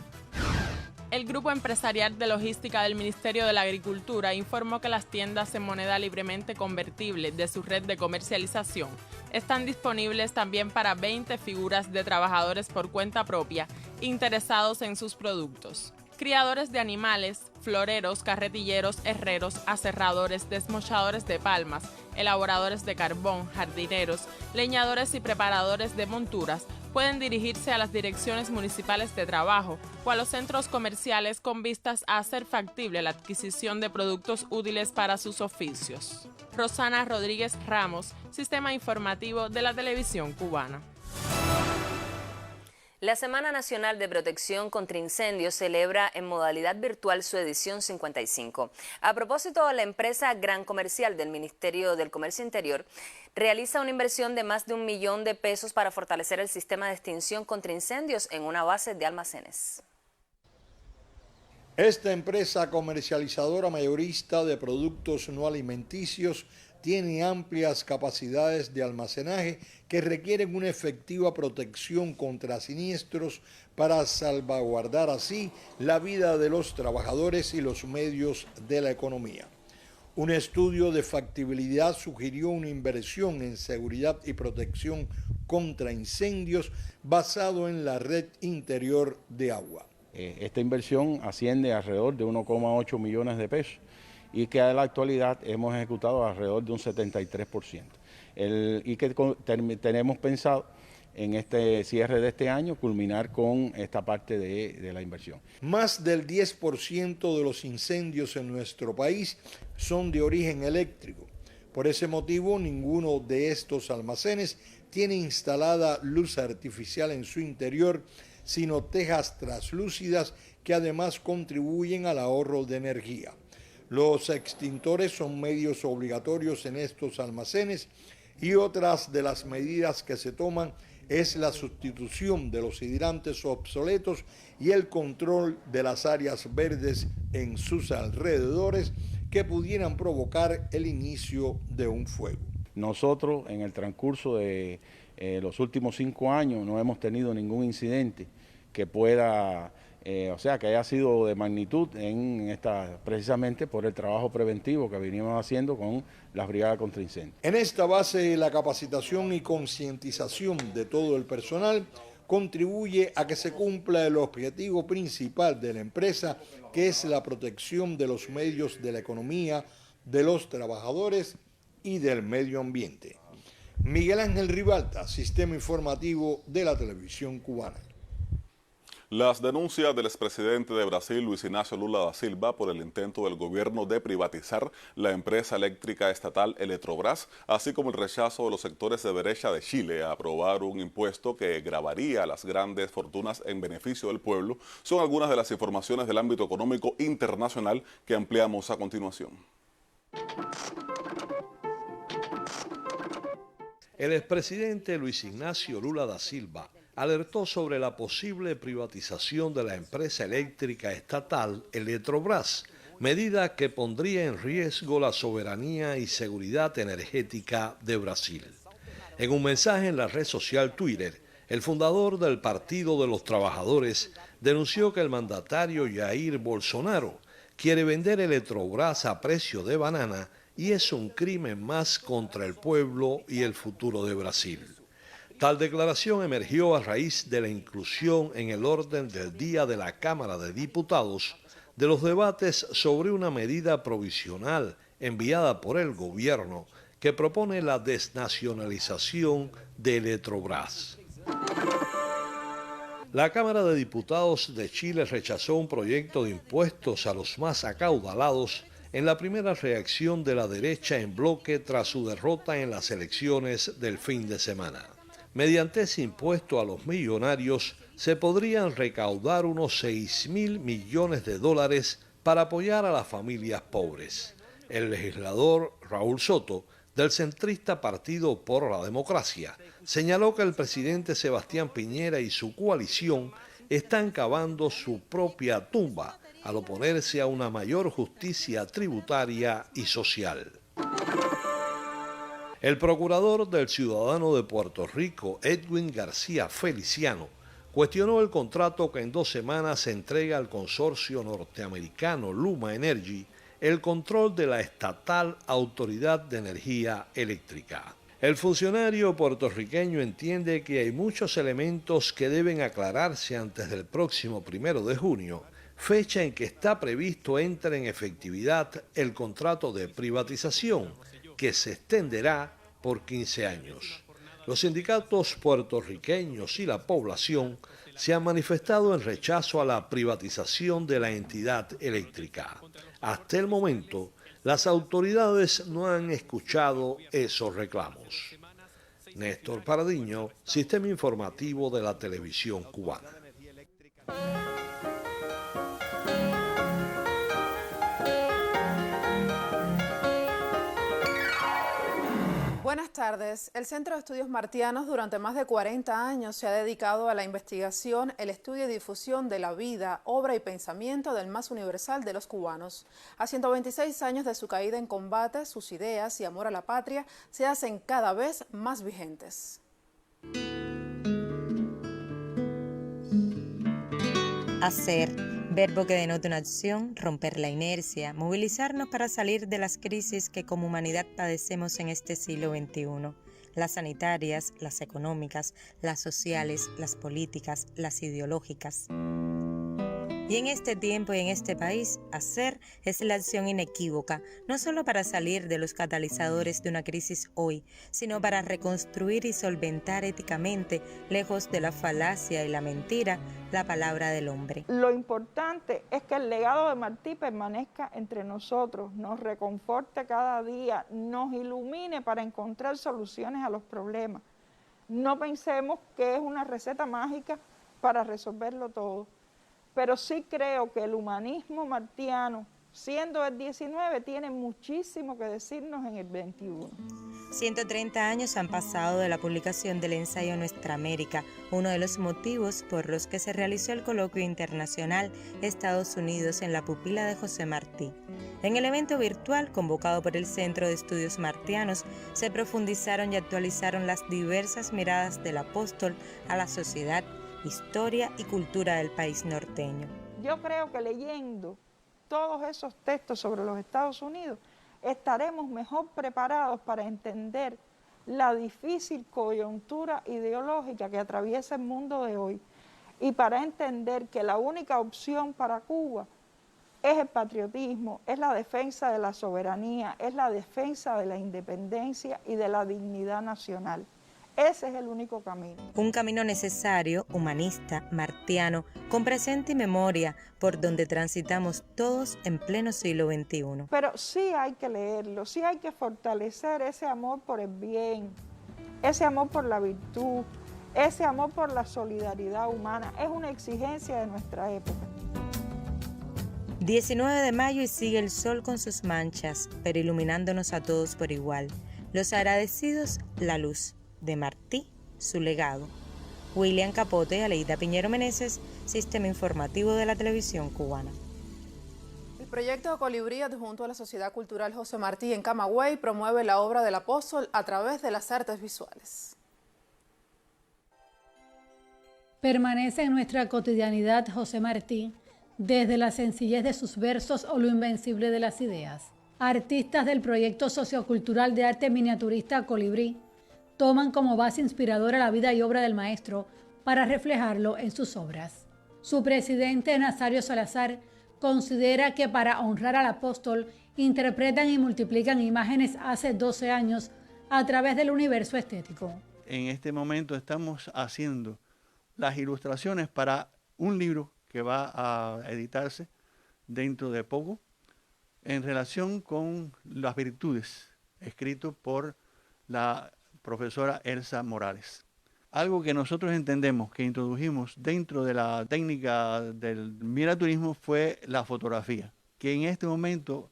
El Grupo Empresarial de Logística del Ministerio de la Agricultura informó que las tiendas en moneda libremente convertible de su red de comercialización están disponibles también para 20 figuras de trabajadores por cuenta propia interesados en sus productos. Criadores de animales, floreros, carretilleros, herreros, aserradores, desmochadores de palmas, elaboradores de carbón, jardineros, leñadores y preparadores de monturas pueden dirigirse a las direcciones municipales de trabajo o a los centros comerciales con vistas a hacer factible la adquisición de productos útiles para sus oficios. Rosana Rodríguez Ramos, Sistema Informativo de la Televisión Cubana. La Semana Nacional de Protección contra Incendios celebra en modalidad virtual su edición 55. A propósito, la empresa Gran Comercial del Ministerio del Comercio Interior realiza una inversión de más de $1 millón para fortalecer el sistema de extinción contra incendios en una base de almacenes. Esta empresa comercializadora mayorista de productos no alimenticios tiene amplias capacidades de almacenaje que requieren una efectiva protección contra siniestros para salvaguardar así la vida de los trabajadores y los medios de la economía. Un estudio de factibilidad sugirió una inversión en seguridad y protección contra incendios basado en la red interior de agua. Esta inversión asciende a alrededor de 1,8 millones de pesos y que a la actualidad hemos ejecutado alrededor de un 73%. Y que tenemos pensado en este cierre de este año culminar con esta parte de la inversión. Más del 10% de los incendios en nuestro país son de origen eléctrico. Por ese motivo, ninguno de estos almacenes tiene instalada luz artificial en su interior, sino tejas translúcidas que además contribuyen al ahorro de energía. Los extintores son medios obligatorios en estos almacenes y otras de las medidas que se toman es la sustitución de los hidrantes obsoletos y el control de las áreas verdes en sus alrededores que pudieran provocar el inicio de un fuego. Nosotros en el transcurso de los últimos 5 años no hemos tenido ningún incidente que pueda O sea, que haya sido de magnitud precisamente por el trabajo preventivo que venimos haciendo con las brigadas contra incendios. En esta base, la capacitación y concientización de todo el personal contribuye a que se cumpla el objetivo principal de la empresa, que es la protección de los medios de la economía, de los trabajadores y del medio ambiente. Miguel Ángel Ribalta, Sistema Informativo de la Televisión Cubana. Las denuncias del expresidente de Brasil, Luis Ignacio Lula da Silva, por el intento del gobierno de privatizar la empresa eléctrica estatal Eletrobras, así como el rechazo de los sectores de derecha de Chile a aprobar un impuesto que gravaría las grandes fortunas en beneficio del pueblo, son algunas de las informaciones del ámbito económico internacional que ampliamos a continuación. El expresidente Luis Ignacio Lula da Silva alertó sobre la posible privatización de la empresa eléctrica estatal Eletrobras, medida que pondría en riesgo la soberanía y seguridad energética de Brasil. En un mensaje en la red social Twitter, el fundador del Partido de los Trabajadores denunció que el mandatario Jair Bolsonaro quiere vender Eletrobras a precio de banana y es un crimen más contra el pueblo y el futuro de Brasil. Tal declaración emergió a raíz de la inclusión en el orden del día de la Cámara de Diputados de los debates sobre una medida provisional enviada por el gobierno que propone la desnacionalización de Eletrobras. La Cámara de Diputados de Chile rechazó un proyecto de impuestos a los más acaudalados en la primera reacción de la derecha en bloque tras su derrota en las elecciones del fin de semana. Mediante ese impuesto a los millonarios se podrían recaudar unos 6.000 millones de dólares para apoyar a las familias pobres. El legislador Raúl Soto, del centrista Partido por la Democracia, señaló que el presidente Sebastián Piñera y su coalición están cavando su propia tumba al oponerse a una mayor justicia tributaria y social. El procurador del ciudadano de Puerto Rico, Edwin García Feliciano, cuestionó el contrato que en 2 semanas se entrega al consorcio norteamericano Luma Energy el control de la estatal Autoridad de Energía Eléctrica. El funcionario puertorriqueño entiende que hay muchos elementos que deben aclararse antes del próximo 1 de junio, fecha en que está previsto entre en efectividad el contrato de privatización, que se extenderá por 15 años. Los sindicatos puertorriqueños y la población se han manifestado en rechazo a la privatización de la entidad eléctrica. Hasta el momento, las autoridades no han escuchado esos reclamos. Néstor Paradiño, Sistema Informativo de la Televisión Cubana. Buenas tardes. El Centro de Estudios Martianos durante más de 40 años se ha dedicado a la investigación, el estudio y difusión de la vida, obra y pensamiento del más universal de los cubanos. A 126 años de su caída en combate, sus ideas y amor a la patria se hacen cada vez más vigentes. Hacer, verbo que denota una acción, romper la inercia, movilizarnos para salir de las crisis que como humanidad padecemos en este siglo XXI. Las sanitarias, las económicas, las sociales, las políticas, las ideológicas. Y en este tiempo y en este país, hacer es la acción inequívoca, no solo para salir de los catalizadores de una crisis hoy, sino para reconstruir y solventar éticamente, lejos de la falacia y la mentira, la palabra del hombre. Lo importante es que el legado de Martí permanezca entre nosotros, nos reconforte cada día, nos ilumine para encontrar soluciones a los problemas. No pensemos que es una receta mágica para resolverlo todo. Pero sí creo que el humanismo martiano, siendo el 19, tiene muchísimo que decirnos en el 21. 130 años han pasado de la publicación del ensayo Nuestra América, uno de los motivos por los que se realizó el coloquio internacional Estados Unidos en la pupila de José Martí. En el evento virtual convocado por el Centro de Estudios Martianos, se profundizaron y actualizaron las diversas miradas del apóstol a la sociedad historia y cultura del país norteño. Yo creo que leyendo todos esos textos sobre los Estados Unidos estaremos mejor preparados para entender la difícil coyuntura ideológica que atraviesa el mundo de hoy y para entender que la única opción para Cuba es el patriotismo, es la defensa de la soberanía, es la defensa de la independencia y de la dignidad nacional. Ese es el único camino. Un camino necesario, humanista, martiano, con presente y memoria, por donde transitamos todos en pleno siglo XXI. Pero sí hay que leerlo, sí hay que fortalecer ese amor por el bien, ese amor por la virtud, ese amor por la solidaridad humana. Es una exigencia de nuestra época. 19 de mayo y sigue el sol con sus manchas, pero iluminándonos a todos por igual. Los agradecidos, la luz. De Martí, su legado. William Capote, Aleida Piñero Meneses, Sistema Informativo de la Televisión Cubana. El proyecto Colibrí, adjunto a la Sociedad Cultural José Martí en Camagüey, promueve la obra del apóstol a través de las artes visuales. Permanece en nuestra cotidianidad José Martí, desde la sencillez de sus versos o lo invencible de las ideas. Artistas del proyecto sociocultural de arte miniaturista Colibrí toman como base inspiradora la vida y obra del maestro para reflejarlo en sus obras. Su presidente, Nazario Salazar, considera que para honrar al apóstol interpretan y multiplican imágenes hace 12 años a través del universo estético. En este momento estamos haciendo las ilustraciones para un libro que va a editarse dentro de poco en relación con las virtudes, escrito por la profesora Elsa Morales. Algo que nosotros entendemos que introdujimos dentro de la técnica del miniaturismo fue la fotografía, que en este momento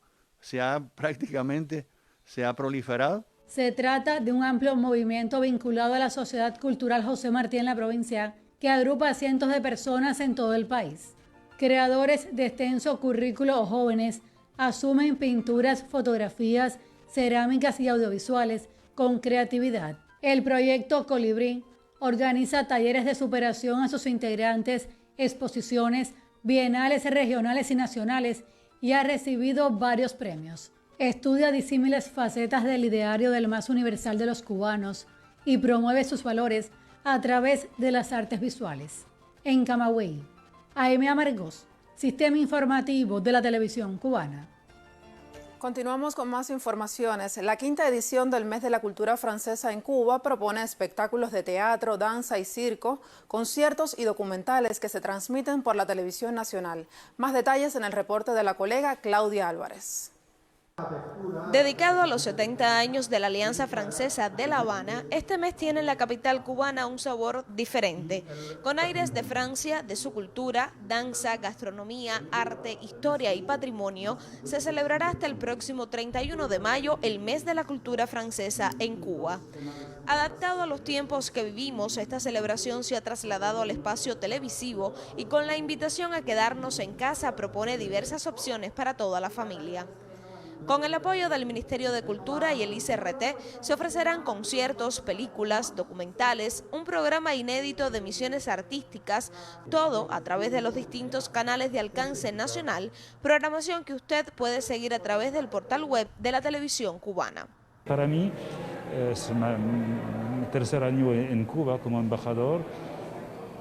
prácticamente se ha proliferado. Se trata de un amplio movimiento vinculado a la Sociedad Cultural José Martí en la provincia, que agrupa a cientos de personas en todo el país. Creadores de extenso currículo o jóvenes asumen pinturas, fotografías, cerámicas y audiovisuales con creatividad. El proyecto Colibrí organiza talleres de superación a sus integrantes, exposiciones, bienales regionales y nacionales y ha recibido varios premios. Estudia disímiles facetas del ideario del más universal de los cubanos y promueve sus valores a través de las artes visuales. En Camagüey, Aimee Amargós, Sistema Informativo de la Televisión Cubana. Continuamos con más informaciones. La quinta edición del Mes de la Cultura Francesa en Cuba propone espectáculos de teatro, danza y circo, conciertos y documentales que se transmiten por la televisión nacional. Más detalles en el reporte de la colega Claudia Álvarez. Dedicado a los 70 años de la Alianza Francesa de La Habana, este mes tiene en la capital cubana un sabor diferente, con aires de Francia, de su cultura, danza, gastronomía, arte, historia y patrimonio. Se celebrará hasta el próximo 31 de mayo el Mes de la Cultura Francesa en Cuba. Adaptado a los tiempos que vivimos, esta celebración se ha trasladado al espacio televisivo y con la invitación a quedarnos en casa propone diversas opciones para toda la familia. Con el apoyo del Ministerio de Cultura y el ICRT se ofrecerán conciertos, películas, documentales, un programa inédito de emisiones artísticas, todo a través de los distintos canales de alcance nacional, programación que usted puede seguir a través del portal web de la televisión cubana. Para mí es mi tercer año en Cuba como embajador.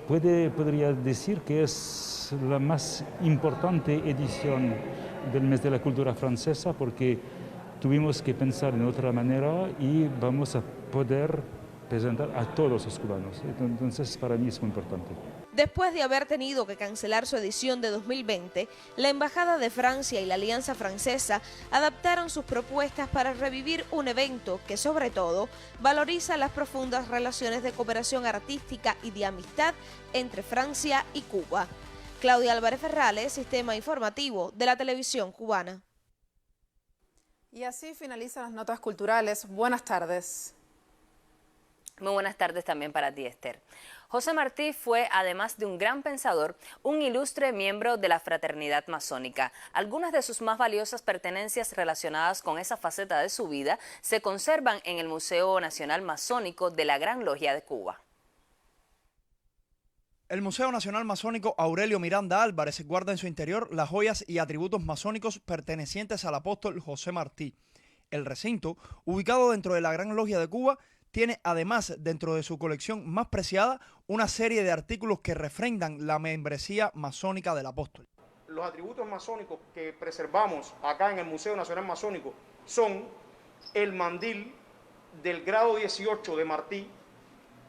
Podría decir que es la más importante edición del Mes de la Cultura Francesa porque tuvimos que pensar en otra manera y vamos a poder presentar a todos los cubanos. Entonces, para mí es muy importante. Después de haber tenido que cancelar su edición de 2020, la Embajada de Francia y la Alianza Francesa adaptaron sus propuestas para revivir un evento que, sobre todo, valoriza las profundas relaciones de cooperación artística y de amistad entre Francia y Cuba. Claudia Álvarez Ferrales, Sistema Informativo de la Televisión Cubana. Y así finalizan las notas culturales. Buenas tardes. Muy buenas tardes también para ti, Esther. José Martí fue, además de un gran pensador, un ilustre miembro de la fraternidad masónica. Algunas de sus más valiosas pertenencias relacionadas con esa faceta de su vida se conservan en el Museo Nacional Masónico de la Gran Logia de Cuba. El Museo Nacional Masónico Aurelio Miranda Álvarez guarda en su interior las joyas y atributos masónicos pertenecientes al apóstol José Martí. El recinto, ubicado dentro de la Gran Logia de Cuba, tiene además dentro de su colección más preciada una serie de artículos que refrendan la membresía masónica del apóstol. Los atributos masónicos que preservamos acá en el Museo Nacional Masónico son el mandil del grado 18 de Martí,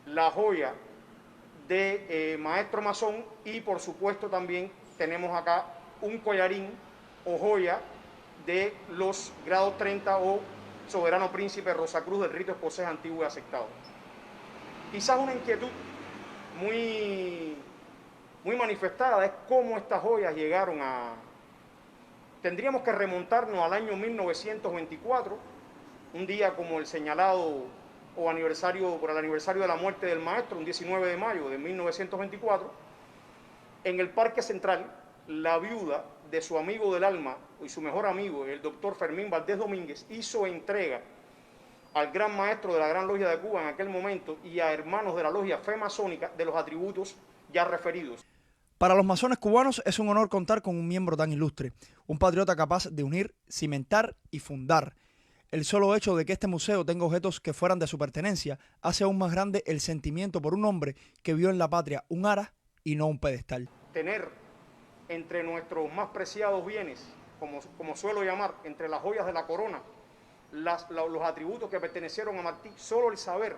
la joya de maestro masón y por supuesto también tenemos acá un collarín o joya de los grados 30 o soberano príncipe Rosacruz del rito escocés antiguo y aceptado. Quizás una inquietud muy manifestada es cómo estas joyas llegaron a... Tendríamos que remontarnos al año 1924, un día como el señalado o aniversario, por el aniversario de la muerte del maestro, un 19 de mayo de 1924, en el Parque Central, la viuda de su amigo del alma y su mejor amigo, el doctor Fermín Valdés Domínguez, hizo entrega al gran maestro de la Gran Logia de Cuba en aquel momento y a hermanos de la Logia Fe Masónica de los atributos ya referidos. Para los masones cubanos es un honor contar con un miembro tan ilustre, un patriota capaz de unir, cimentar y fundar. El solo hecho de que este museo tenga objetos que fueran de su pertenencia hace aún más grande el sentimiento por un hombre que vio en la patria un ara y no un pedestal. Tener entre nuestros más preciados bienes, como suelo llamar, entre las joyas de la corona, los atributos que pertenecieron a Martí, solo el saber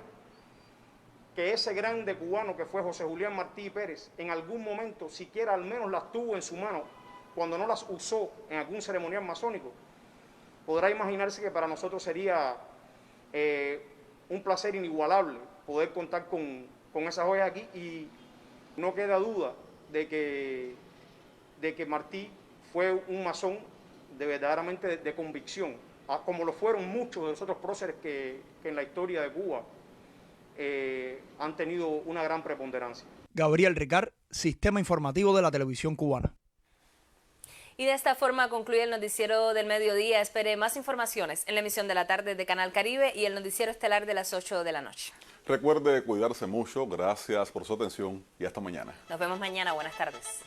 que ese grande cubano que fue José Julián Martí Pérez, en algún momento siquiera al menos las tuvo en su mano, cuando no las usó en algún ceremonial masónico, podrá imaginarse que para nosotros sería un placer inigualable poder contar con esas joyas aquí y no queda duda de que Martí fue un masón verdaderamente de convicción, como lo fueron muchos de los otros próceres que en la historia de Cuba han tenido una gran preponderancia. Gabriel Ricard, Sistema Informativo de la Televisión Cubana. Y de esta forma concluye el noticiero del mediodía. Espere más informaciones en la emisión de la tarde de Canal Caribe y el noticiero estelar de las 8 de la noche. Recuerde cuidarse mucho. Gracias por su atención y hasta mañana. Nos vemos mañana. Buenas tardes.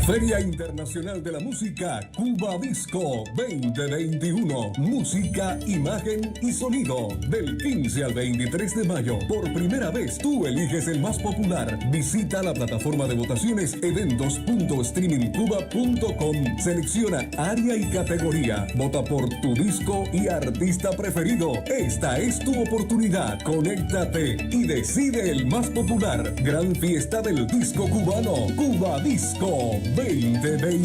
Feria Internacional de la Música Cuba Disco 2021. Música, imagen y sonido. Del 15 al 23 de mayo. Por primera vez tú eliges el más popular. Visita la plataforma de votaciones eventos.streamingcuba.com. Selecciona área y categoría. Vota por tu disco y artista preferido. Esta es tu oportunidad. Conéctate y decide el más popular. Gran fiesta del disco cubano. Cuba Disco 2021.